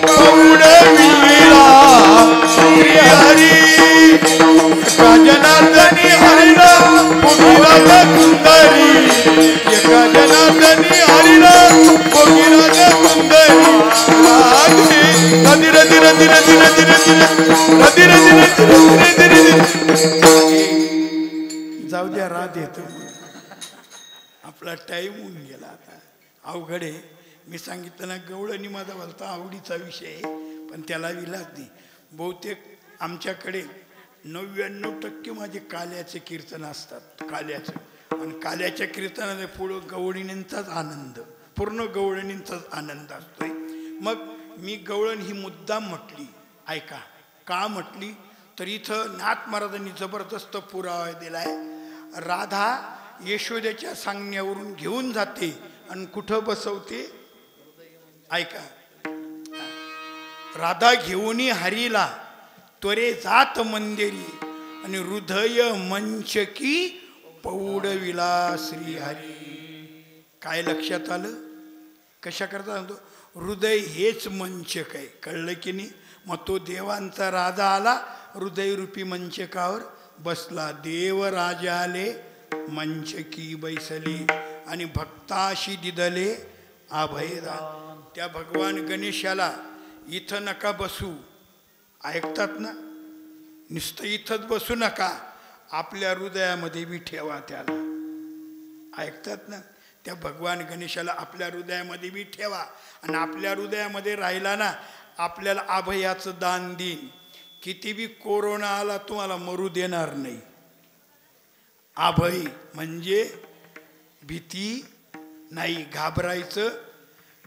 पौडविला श्री हरी. एका जनार्दनी हरिला भोगीला सुंदरी, एका जनार्दनी हरिला भोगीला सुंदरी. राधे राधे राधे राधे राधे राधे राधे राधे जाऊ द्या. राधे आपला टाइम होऊन गेला आता. अवघड आहे. मी सांगितलं ना, गवळणी माझा भलता आवडीचा विषय आहे, पण त्याला विलास नाही. बहुतेक आमच्याकडे 99% माझे काल्याचे कीर्तन असतात, काल्याचं. आणि काल्याच्या कीर्तनाने पुढं गवळणींचाच आनंद, पूर्ण गवळणींचाच आनंद असतोय. मग मी गवळण ही मुद्दाम म्हटली, ऐका का म्हटली तर इथं नाथ महाराजांनी जबरदस्त पुरावा दिलाय. राधा यशोदेच्या सांगण्यावरून घेऊन जाते आणि कुठं बसवते ऐका. राधा घेऊनी हरीला त्वरे जात मंदिरी आणि हृदय मंचकी पौडविला श्री हरी. काय लक्षात आलं? कशा करता सांगतो, हृदय हेच मंचक आहे. कळलं की नाही? मग तो देवांचा राजा आला, हृदयरूपी मंचकावर बसला. देव राजा आले मंचकी बैसली आणि भक्ताशी दिदले अभयदान. त्या भगवान गणेशाला इथं नका बसू, ऐकतात ना, नुसतं इथंच बसू नका, आपल्या हृदयामध्ये बी ठेवा त्याला, ऐकतात ना. त्या भगवान गणेशाला आपल्या हृदयामध्ये बी ठेवा आणि आपल्या हृदयामध्ये राहिला ना आपल्याला अभयाचं दान देईन. किती बी कोरोना आला तुम्हाला मरू देणार नाही. अभय म्हणजे भीती नाही, घाबरायचं.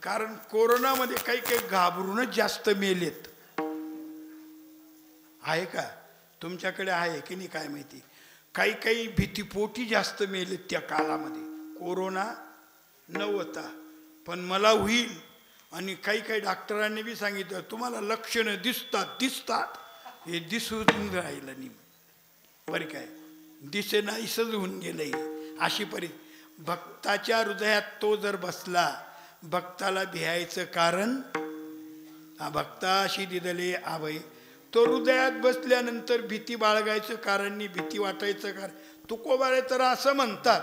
कारण कोरोनामध्ये काही काही घाबरूनच जास्त मेलेत. आहे का तुमच्याकडे आहे की नाही काय माहिती. काही काही भीतीपोटी जास्त मेलेत त्या काळामध्ये. कोरोना नव्हता पण मला होईल. आणि काही काही डॉक्टरांनी बी सांगितलं तुम्हाला लक्षणं दिसतात हे दिसून राहिलं नाही. बरं काय दिसेनाईसच होऊन गेलंय अशी भक्ताच्या हृदयात तो जर बसला, भक्ताला भियायचं कारण भक्ताशी दिदले आभय. तो हृदयात बसल्यानंतर भीती बाळगायचं कारण नाही, भीती वाटायचं कारण. तुकोबाराय तर असं म्हणतात,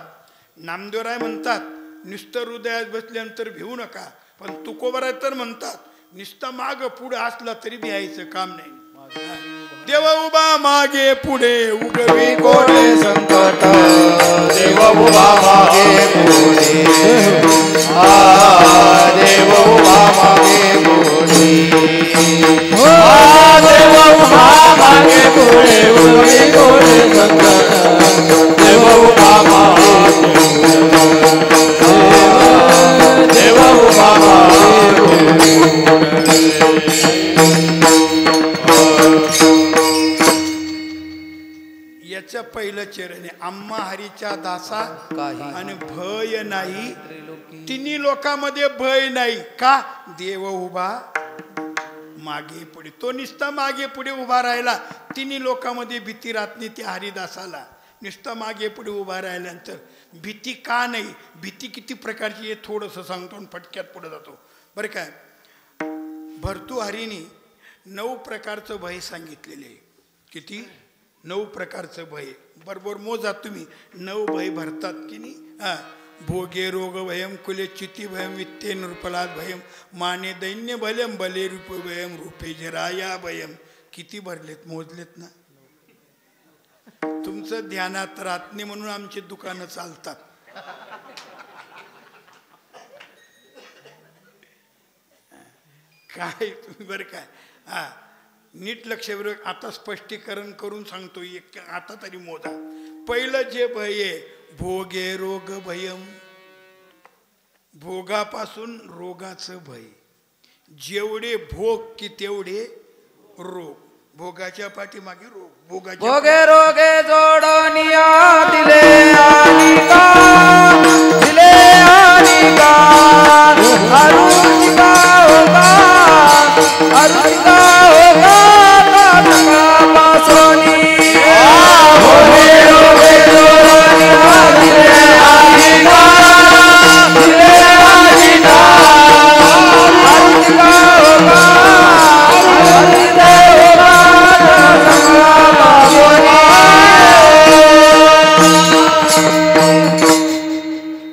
नामदेवराय म्हणतात नुसतं हृदयात बसल्यानंतर भिवू नका. पण तुकोबाराय तर म्हणतात नुसतं माग पुढे असला तरी भियायचं काम नाही. देव उभा मागे पुढे उगवी कोणे संकट, देव उभा मागे पुढे, देव उभा मागे पुढे, देव उभा मागे पुढे उगवी कोणे संकट, देव उभा मागे देव उभा मागे याच्या पहिलं चरण आहे आम्हा हरीच्या दासा आणि भय नाही. तिन्ही लोकांमध्ये भय नाही का. देव उभा मागे पुढे, तो नुसता मागे पुढे उभा राहिला. तिन्ही लोकांमध्ये भीती राहत नाही. त्या हरिदासाला नुसता मागे पुढे उभा राहिल्यानंतर भीती का नाही. भीती किती प्रकारची आहे थोडंसं सांगतो आणि फटक्यात पुढे जातो. बरं काय भर्तृहरीने 9 प्रकारचं भय सांगितलेले आहे. किती 9 प्रकारचं भय. बरोबर मोजा तुम्ही. 9 भय भरतात की नाही. भोगे रोग भयम कुले चिती भयम वित्ते नृपलाद भयम माने दैन्य भयम बले रूप भयम रूपे जराया भयम. किती भरलेत मोजलेत ना. तुमचं ध्यानात राहत नाही म्हणून आमची दुकानं चालतात. काय तुम्ही बरं काय नीट लक्ष. आता स्पष्टीकरण करून सांगतो. एक आता तरी मोजा. पहिलं जे भय आहे भोगे रोग भयम, भोगापासून रोगाचं भय. जेवढे भोग की तेवढे रोग. भोगाच्या पाठीमागे रोग. भोगे रोगे जोडनिया दिले आनिका, दिले आनिका, अरुणिका होगा, अरुणिका होगा पासोनी. भोगे रोगे जोडनिया दिले आनिका, दिले आनिका, अरुणिका होगा, अरुणिका होगा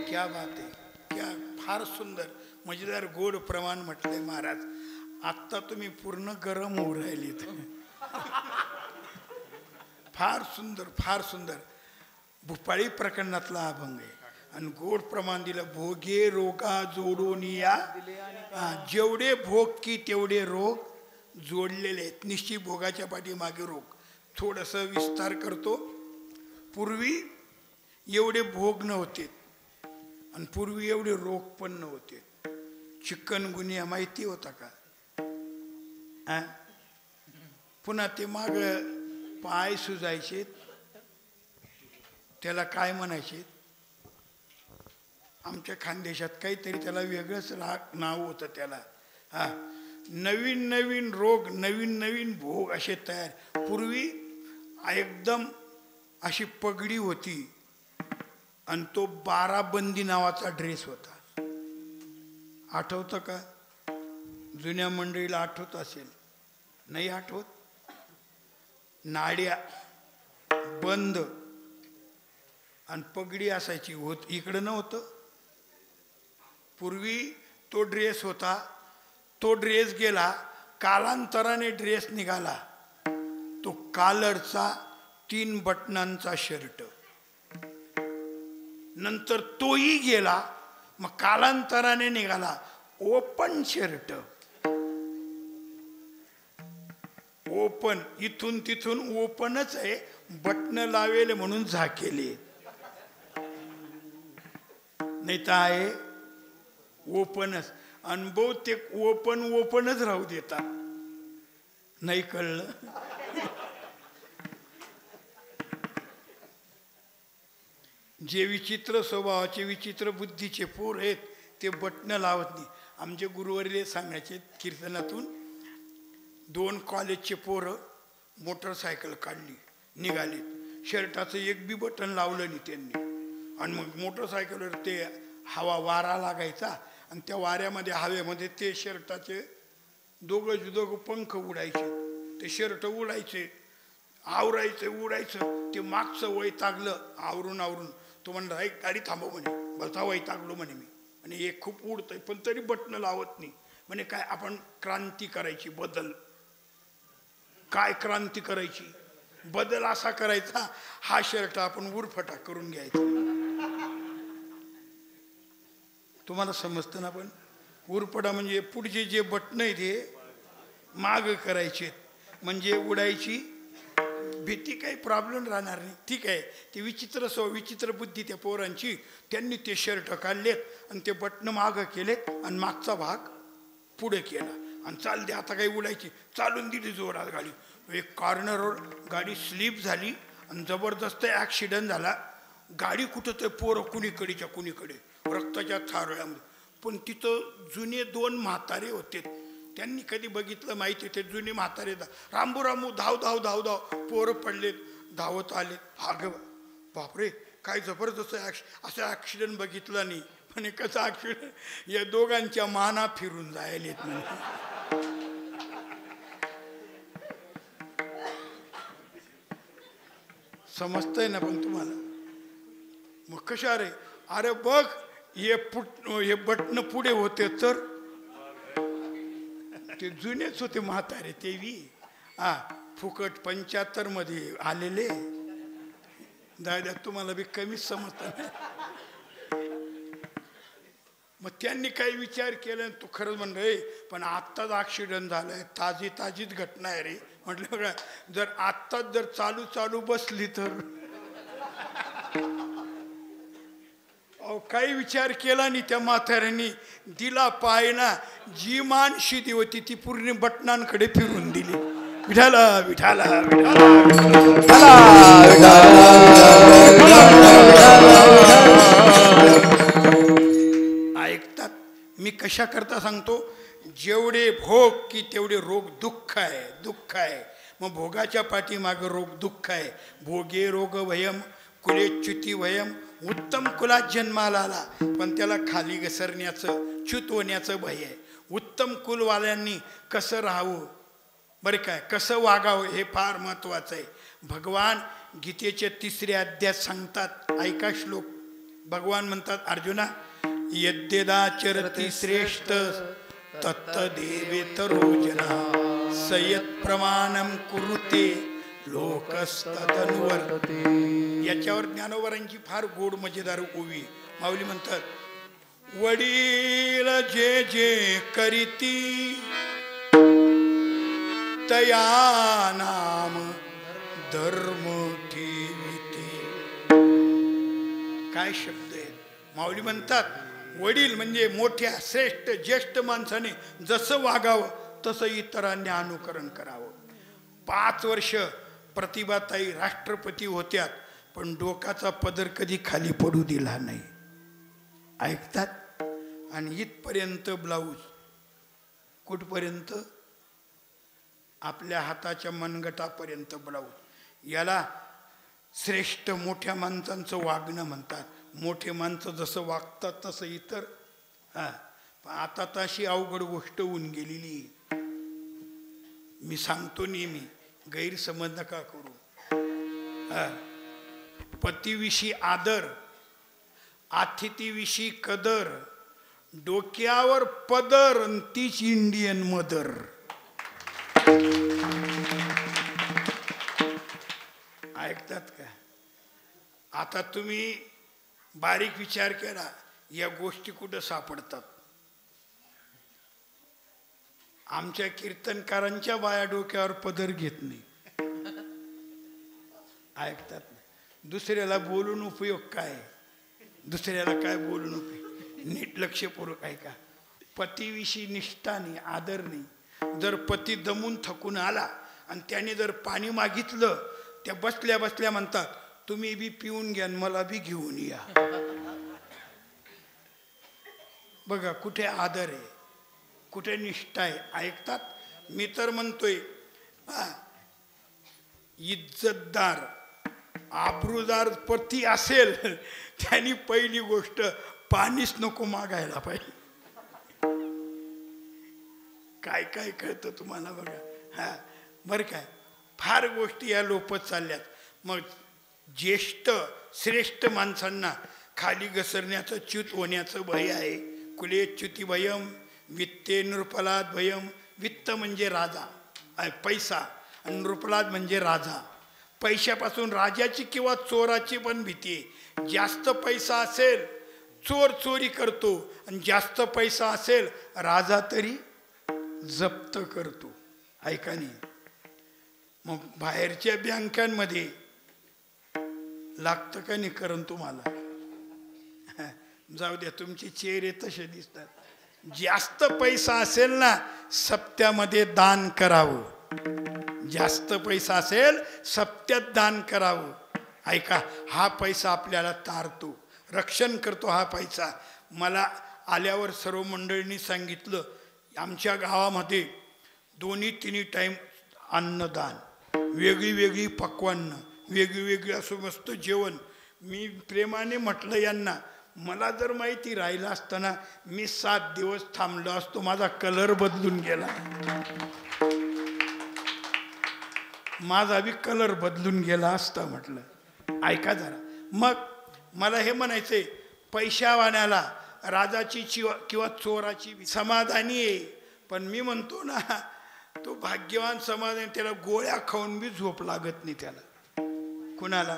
क्या बात आहे. क्या फार सुंदर मजेदार गोड प्रमाण म्हटलंय महाराज. आत्ता तुम्ही पूर्ण गरम होऊ राहिलेत. फार सुंदर फार सुंदर. भूपाळी प्रकरणातला अभंग आहे आणि गोड प्रमाण दिलं. भोगे रोगा जोडून या. जेवढे भोग की तेवढे रोग जोडलेले आहेत. निश्चित भोगाच्या पाठीमागे रोग. थोडंसं विस्तार करतो. पूर्वी एवढे भोग नव्हते आणि पूर्वी एवढे रोग पण नव्हते. चिकनगुनिया माहिती होता का. पुन्हा ते माग पाय सुजायचे त्याला काय म्हणायचे. आमच्या खानदेशात काहीतरी त्याला वेगळंच नाव होतं त्याला. नवीन नवीन रोग नवीन नवीन भोग असे तयार. पूर्वी एकदम अशी पगडी होती आणि तो 12 बंदी नावाचा ड्रेस होता. आठवतं का. जुन्या मंडळीला आठवत असेल. नाही आठवत. नाड्या बंद आणि पगडी असायची. होत इकडं नव्हतं. पूर्वी तो ड्रेस होता. तो ड्रेस गेला. कालांतराने ड्रेस निघाला तो कॉलरचा 3 बटनांचा शर्ट. नंतर तोही गेला मग कालांतराने निघाला ओपन शर्ट. ओपन इथून तिथून ओपनच आहे, बटन लावेल म्हणून झाकेले, नाही तर आहे ओपनच. अनुभव ते ओपनच राहू देतात. नाही कळलं? जे विचित्र स्वभावाचे विचित्र बुद्धीचे पोर आहेत ते बटणं लावत नाही. आमचे गुरुवर्य सांगायचे कीर्तनातून, 2 कॉलेजचे पोरं मोटरसायकल काढली, निघाले, शर्टाचं एक बी बटन लावलं नाही त्यांनी. आणि मग मोटरसायकलवर ते वारा लागायचा आणि त्या वाऱ्यामध्ये हवेमध्ये ते शर्टाचे दोघं पंख उडायचे, ते शर्ट उडायचे, उडायचं. ते मागचं वैतागलं आवरून तो म्हणला एक गाडी थांबव म्हणे, बसा वैतागलो म्हणे मी, आणि हे खूप उडतंय पण तरी बटणं लावत नाही म्हणे. काय आपण क्रांती करायची, बदल काय क्रांती करायची, बदल असा करायचा, हा शर्ट आपण उरफटा करून घ्यायचा. तुम्हाला समजतं ना? पण उरफटा म्हणजे पुढचे जे बटणं आहे ते माग करायचे, म्हणजे उडायची भीती, काही प्रॉब्लेम राहणार नाही. ठीक आहे, ते विचित्र बुद्धी त्या पोरांची. त्यांनी ते शर्ट काढलेत आणि ते बटणं मागं केलेत आणि मागचा भाग पुढे केला आणि चाल दे आता काही उडायची, चालून दिली जोरात गाडी. एक कॉर्नरवर गाडी स्लिप झाली आणि जबरदस्त ॲक्सिडेंट झाला. गाडी कुठं तर पोरं कुणीकडेच्या कुणीकडे रक्ताच्या थारोळ्यामध्ये. पण तिथं जुने 2 म्हातारे होते, त्यांनी कधी बघितलं माहिती, ते जुने म्हातारे रामू धाव पोरं पडलेत, धावत आले. अगं बापरे, काय जबरदस्त असं ॲक्सिडेंट बघितला नाही. म्हणे कसा ॲक्सिडेंट, या दोघांच्या माना फिरून जायलेत म्हणे. समजतंय ना? पण तुम्हाला मग कशा रे, अरे बघ हे बटणं पुढे होते तर ते जुनेच होते म्हातारे, तेवी फुकट 75 मध्ये आलेले. दादा तुम्हाला बी कमीच समजतं. मग त्यांनी काही विचार केला, तू खरंच म्हणलं पण आत्ताच ॲक्सिडेंट झालाय, ताजीच घटना आहे रे. म्हटलं बघा, जर आत्ताच जर चालू बसली तर काही विचार केला नाही त्या म्हाताऱ्यांनी. दिला पायना, जी मान शिदी होती ती पूर्ण बटनांकडे फिरून दिली. विठाला विठाला ऐकतात. मी कशा करता सांगतो, जेवढे भोग की तेवढे रोग, दुःख आहे. मग भोगाच्या पाठीमागं रोग दुःख आहे. भोगे रोग वयम कुलेच्युती वयम. उत्तम कुलात जन्माला आला पण त्याला खाली घसरण्याचं, च्युत होण्याचं भय आहे. उत्तम कुलवाल्यांनी कसं राहावं, बरं काय, कसं वागावं हे फार महत्त्वाचं आहे. भगवान गीतेच्या 3ऱ्या अध्यायात सांगतात, ऐका श्लोक. भगवान म्हणतात, अर्जुना, यद्यदाचरति श्रेष्ठ तत्तदेवेतरो जना सयत प्रमाणम कुरुते लोकस्तदनुवर्तते. याच्यावर ज्ञानोबरांची फार गोड मजेदार ओवी. माऊली म्हणतात, वडील जे जे करीती तया नाम धर्म ठेविते. काय शब्द आहे. माऊली म्हणतात, वडील म्हणजे मोठ्या श्रेष्ठ ज्येष्ठ माणसाने जसं वागावं तसं इतरांनी अनुकरण करावं. 5 वर्ष प्रतिभाताई राष्ट्रपती होत्यात पण डोकाचा पदर कधी खाली पडू दिला नाही. ऐकतात. आणि इथपर्यंत ब्लाऊज, कुठपर्यंत, आपल्या हाताच्या मनगटापर्यंत ब्लाऊज. याला श्रेष्ठ मोठ्या माणसांचं वागणं म्हणतात. मोठे माणसं जसं वागतात तसं इतर. आता तशी अवघड गोष्ट होऊन गेलेली. मी सांगतो नेहमी, गैरसमज नका करू. पतीविषयी आदर, अतिथीविषयी कदर, डोक्यावर पदर, तीच इंडियन मदर. ऐकतात का? आता तुम्ही बारीक विचार केला, या गोष्टी कुठं सापडतात? आमच्या कीर्तनकारांच्या बाया डोक्यावर पदर घेत नाही, ऐकतात नाही. दुसऱ्याला बोलून उपयोग काय? दुसऱ्याला काय बोलून उपयोग? नीट लक्षपूर्वक ऐका. पतीविषयी निष्ठा नाही, आदर नाही. जर पती दमून थकून आला आणि त्याने जर पाणी मागितलं, त्या बसल्या बसल्या म्हणतात तुम्ही बी पिऊन घ्या मला बी घेऊन या. बघा कुठे आदर आहे, कुठे निष्ठा आहे. ऐकतात. मी तर म्हणतोय इज्जतदार आबरूदार पती असेल त्यांनी पहिली गोष्ट पाणीच नको मागायला पाहिजे. काय काय कळतं तुम्हाला बघा. हा बरं काय, फार गोष्टी या लोपत चालल्यात. मग ज्येष्ठ श्रेष्ठ माणसांना खाली घसरण्याचं च्युत होण्याचं भय आहे. कुलेच्युती भयम वित्ते नृपलाद भयम. वित्त म्हणजे राजा, पैसा, आणि नृपलाद म्हणजे राजा. पैशापासून राजाची किंवा चोराची पण भीती आहे. जास्त पैसा असेल चोर चोरी करतो, आणि जास्त पैसा असेल राजा तरी जप्त करतो. ऐका नाही. मग बाहेरच्या बँकांमध्ये लागतं का नाही करण तुम्हाला? जाऊ द्या, तुमचे चेहरे तसे दिसतात. जास्त पैसा असेल ना सप्त्यामध्ये दान करावं. जास्त पैसा असेल सप्त्यात दान करावं. ऐका, हा पैसा आपल्याला तारतो, रक्षण करतो हा पैसा. मला आल्यावर सर्व मंडळींनी सांगितलं, आमच्या गावामध्ये 2-3 टाईम अन्नदान, वेगळी वेगळी पक्वान्न, वेगळी वेगळी असं मस्त जेवण. मी प्रेमाने म्हटलं यांना, मला जर माहिती राहिलं असताना मी 7 दिवस थांबलो असतो, माझा कलर बदलून गेला, माझा बी कलर बदलून गेला असता म्हटलं. ऐका जरा. मग मला हे म्हणायचंय, पैशावाण्याला राजाची किंवा चोराची समाधानी आहे. पण मी म्हणतो ना, तो भाग्यवान समाधानी, त्याला गोळ्या खाऊन बी झोप लागत नाही त्याला. कुणाला?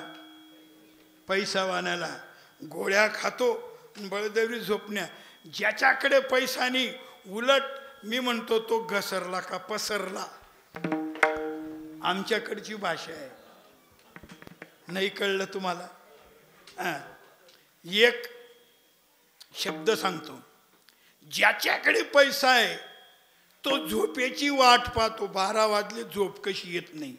पैसावाण्याला गोळ्या खातो बळजबरी झोपण्या. ज्याच्याकडे पैसा नाही, उलट मी म्हणतो तो घसरला का पसरला. आमच्याकडची भाषा आहे, नाही कळलं तुम्हाला? एक शब्द सांगतो. ज्याच्याकडे पैसा आहे तो झोपेची वाट पाहतो, 12 वाजले झोप कशी येत नाही.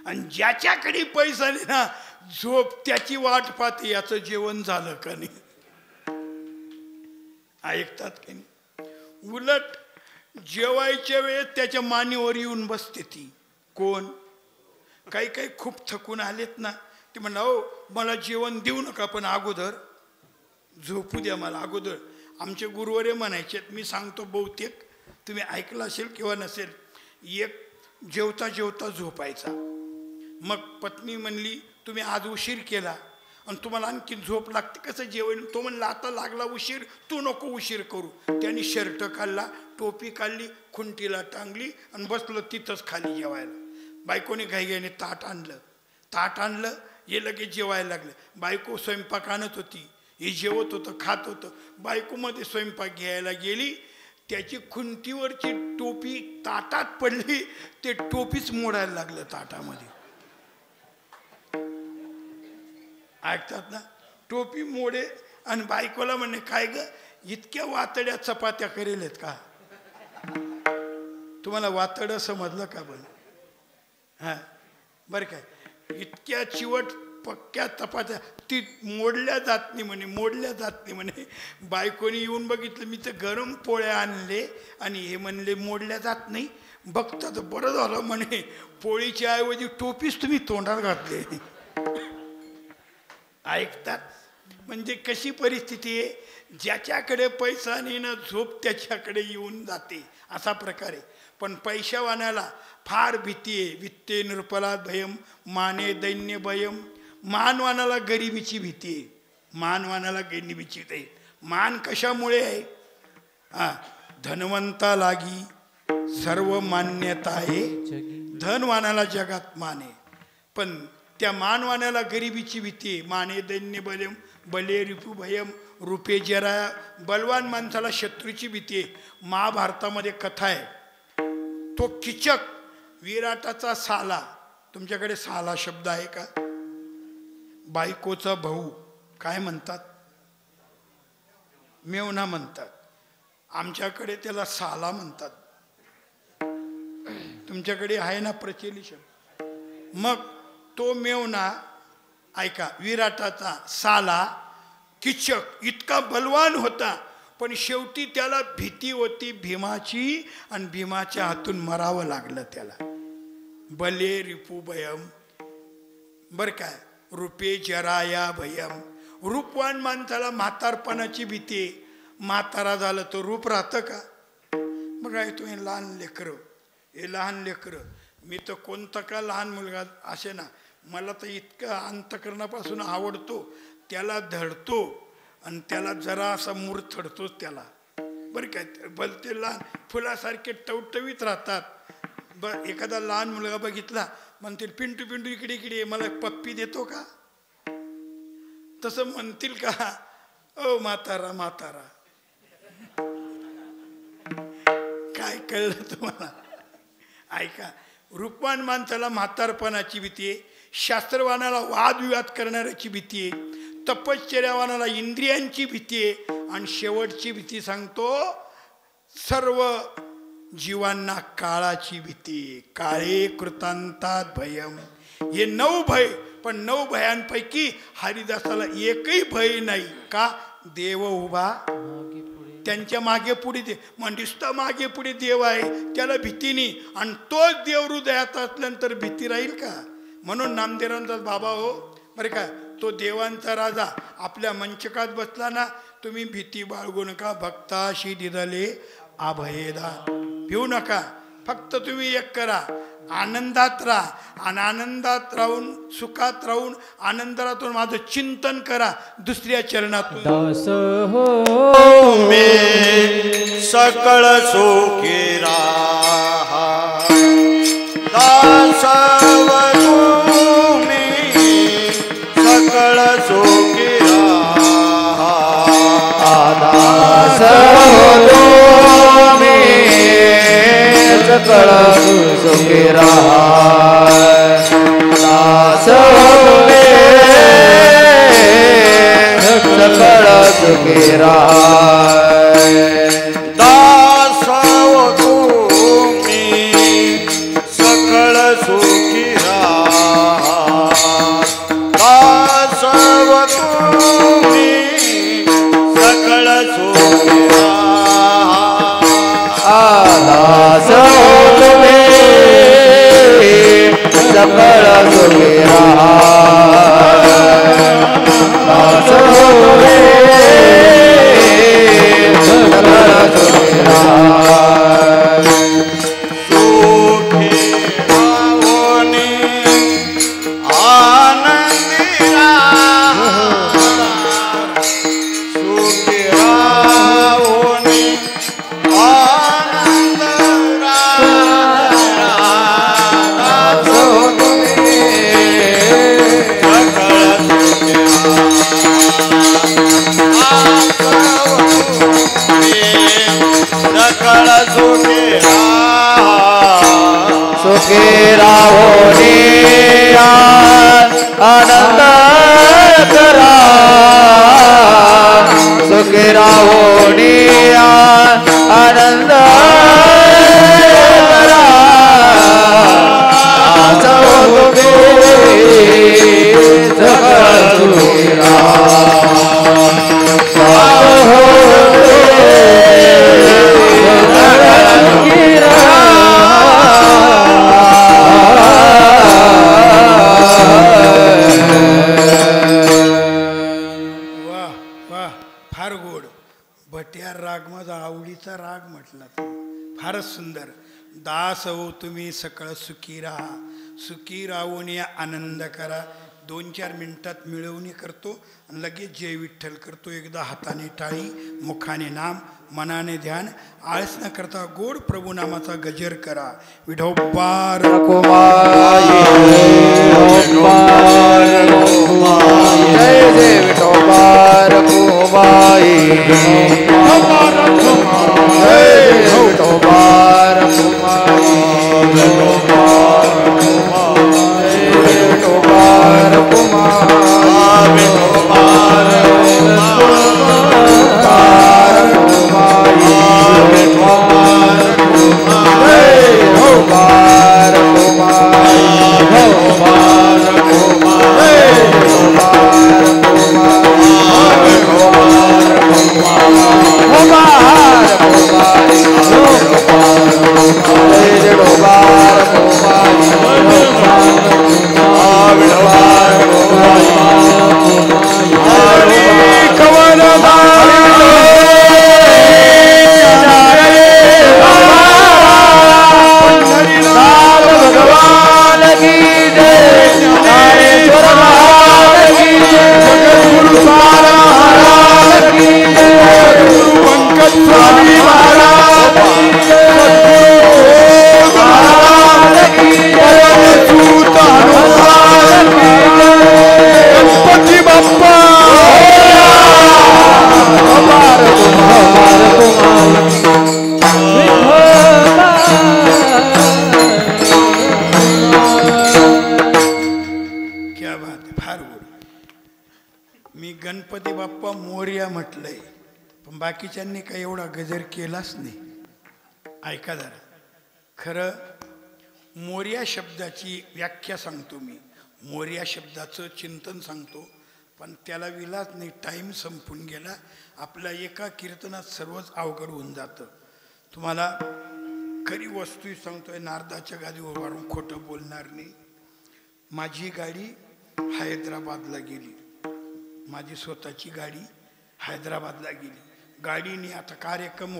आणि ज्याच्याकडे पैसा नाही ना, झोप त्याची वाट पाहते, याचं जेवण झालं का नाही. ऐकतात का नाही? उलट जेवायच्या वेळेस त्याच्या मानेवर येऊन बसते ती. कोण? काही काही खूप थकून आलेत ना, ते म्हणा हो मला जेवण देऊ नका, पण अगोदर झोपू द्या मला अगोदर. आमचे गुरुवारे म्हणायचे, मी सांगतो बहुतेक तुम्ही ऐकलं असेल किंवा नसेल. एक जेवता जेवता झोपायचा. मग पत्नी म्हणली तुम्ही आज उशीर केला आणि तुम्हाला आणखी झोप लागते, कसं जेवण? तो म्हणला आता लागला उशीर, तू नको उशीर करू. त्याने शर्ट काढला, टोपी काढली, खुंटीला टांगली आणि बसलो तिथंच खाली जेवायला. बायकोने घाईघाईने ताट आणलं, हे लगेच जेवायला लागलं. बायको स्वयंपाक आणत होती, हे जेवत होतं, खात होतं. बायकोमध्ये स्वयंपाक घ्यायला गेली, त्याची खुंटीवरची टोपी ताटात पडली, ते टोपीच मोडायला लागलं ताटामध्ये. ऐकतात ना? टोपी मोडे. आणि बायकोला म्हणे काय ग इतक्या वातड्या चपात्या करेलेत का? तुम्हाला वातड समजलं का? बरं हां बरं काय, इतक्या चिवट पक्क्या चपात्या ती मोडल्या जात नाही म्हणे, मोडल्या जात नाही म्हणे. बायकोनी येऊन बघितलं, मी तर गरम पोळ्या आणले आणि हे म्हणले मोडल्या जात नाही. बघता तर बरं झालं म्हणे, पोळीच्या ऐवजी टोपीच तुम्ही तोंडात घातले. ऐकतात? म्हणजे कशी परिस्थिती आहे, ज्याच्याकडे पैसा नाही ना झोप त्याच्याकडे येऊन जाते, असा प्रकार आहे. पण पैशावानाला फार भीती आहे. वित्ते नृपलाद भयम माने दैन्य भयम. मानवानाला गरिबीची भीती आहे, मानवानाला गरिबीची भीती आहे. मान कशामुळे आहे? धनवंता लागी सर्व मान्यता आहे, धनवानाला जगात मान आहे. पण त्या मानवानाला गरिबीची भीती आहे. माने दैन्य भयम बले रिपू भयम रूपे जरा. बलवान माणसाला शत्रूची भीती आहे. महाभारतामध्ये कथा आहे. तो किचक विराटाचा साला. तुमच्याकडे साला शब्द आहे का? बायकोचा भाऊ काय म्हणतात? मेवना म्हणतात. आमच्याकडे त्याला साला म्हणतात. तुमच्याकडे आहे ना प्रचलित शब्द. मग तो मेवना ऐका, विराटाचा साला किचक इतका बलवान होता, पण शेवटी त्याला भीती होती भीमाची आणि भीमाच्या हातून मरावं लागलं त्याला. बले रिपू भयम. बर काय, रूपे जराया भयम. रूपवान माणसाला म्हातारपणाची भीती. म्हातारा झालं तर रूप राहतं का? बघा तुम्ही लहान लेकरं, हे लहान लेकरं, मी तर कोणता का लहान मुलगा असे ना, मला तर इतकं अंतकरणापासून आवडतो. त्याला धडतो आणि त्याला जरा असा मूर थडतोच त्याला. बरं काय, भलते लहान फुलासारखे टवटवीत राहतात. एखादा लहान मुलगा बघितला म्हणतील पिंटू पिंटू इकडे इकडे मला पप्पी देतो का? तसं म्हणतील का? ओ म्हातारा म्हातारा. काय कळलं तुम्हाला? ऐका, रूपवान माणसाला म्हातारपणाची भीती आहे. शास्त्रवानाला वादविवाद करणाऱ्याची भीती आहे. तपश्चर्यावानाला इंद्रियांची भीती आहे. आणि शेवटची भीती सांगतो, सर्व जीवांना काळाची भीती. काळे कृतांतात भयम. हे 9 भय, पण 9 भयांपैकी हरिदासाला एकही भय नाही. का? देव उभा त्यांच्या मागे पुढे. दे नुसता मागे पुढे देव आहे, त्याला भीती नाही. आणि तोच देव हृदयात असल्यानंतर भीती राहील का? म्हणून नामदेवांचा बाबा हो, बरं का, तो देवांचा राजा आपल्या मंचकात बसला ना, तुम्ही भीती बाळगू नका. भक्ताशी दिदले अभयदान. भिवू नका. फक्त तुम्ही एक करा, आनंदात राहा. आणि आनंदात राहून, सुखात राहून, आनंदातून माझं चिंतन करा. दुसऱ्या चरणातून दास हो तुम्ही सकळ सुखी राहा. दासव तुम्ही सकळ सुखी राहा. दास हो तुम्ही सकळ सुखी राहा. दास हो सकळ सुखी राहा. दासव तुम्ही सकळ सुखी राहा. दासव तुम्ही सकळ सुखी राहा. दास हो तुम्ही सकळ सुखी राहा. दास हो तुम्ही सकळ सुखी राहा. सुखी राहोनी आनंदी राहा. सुखी राहोनी आनंद राहा. दास हो तुम्ही सकळ सुखी राहा. सुखी राहोनी आनंद करा. सुखी राहोनी आनंद करा. दास हो तुम्ही सकळ सुखी राहा. दास हो वाह वाह, फार गोड. भट्यार राग माझा आवडीचा राग म्हटला तो. फारच सुंदर. दास हो तुम्ही सकळ सुखी राहा. सुखी राहून आनंद करा. 2-4 मिनिटात मिळवणी करतो आणि लगेच जय विठ्ठल करतो. एकदा हाताने टाळी, मुखाने नाम, मनाने ध्यान. आळस न करता गोड प्रभू नामाचा गजर करा. विठोबार जय जय विठोबार कुमाई, जय विठोबार कुमाई, विठोबार कुमाई, गणपती बाप्पा मोरया म्हटलंय, पण बाकीच्यांनी काही एवढा गजर केलाच नाही. ऐका जरा, खरं मोरया शब्दाची व्याख्या सांगतो मी, मोरया शब्दाचं चिंतन सांगतो, पण त्याला विलाज नाही, टाईम संपून गेला आपल्या. एका कीर्तनात सर्वच अवघड होऊन जातं. तुम्हाला खरी वस्तू सांगतोय, नारदाच्या गादीवर वाढून खोटं बोलणार नाही. माझी गाडी हैदराबादला गेली, माझी स्वतःची गाडी हैदराबादला गेली. गाडीने आता कार्यक्रम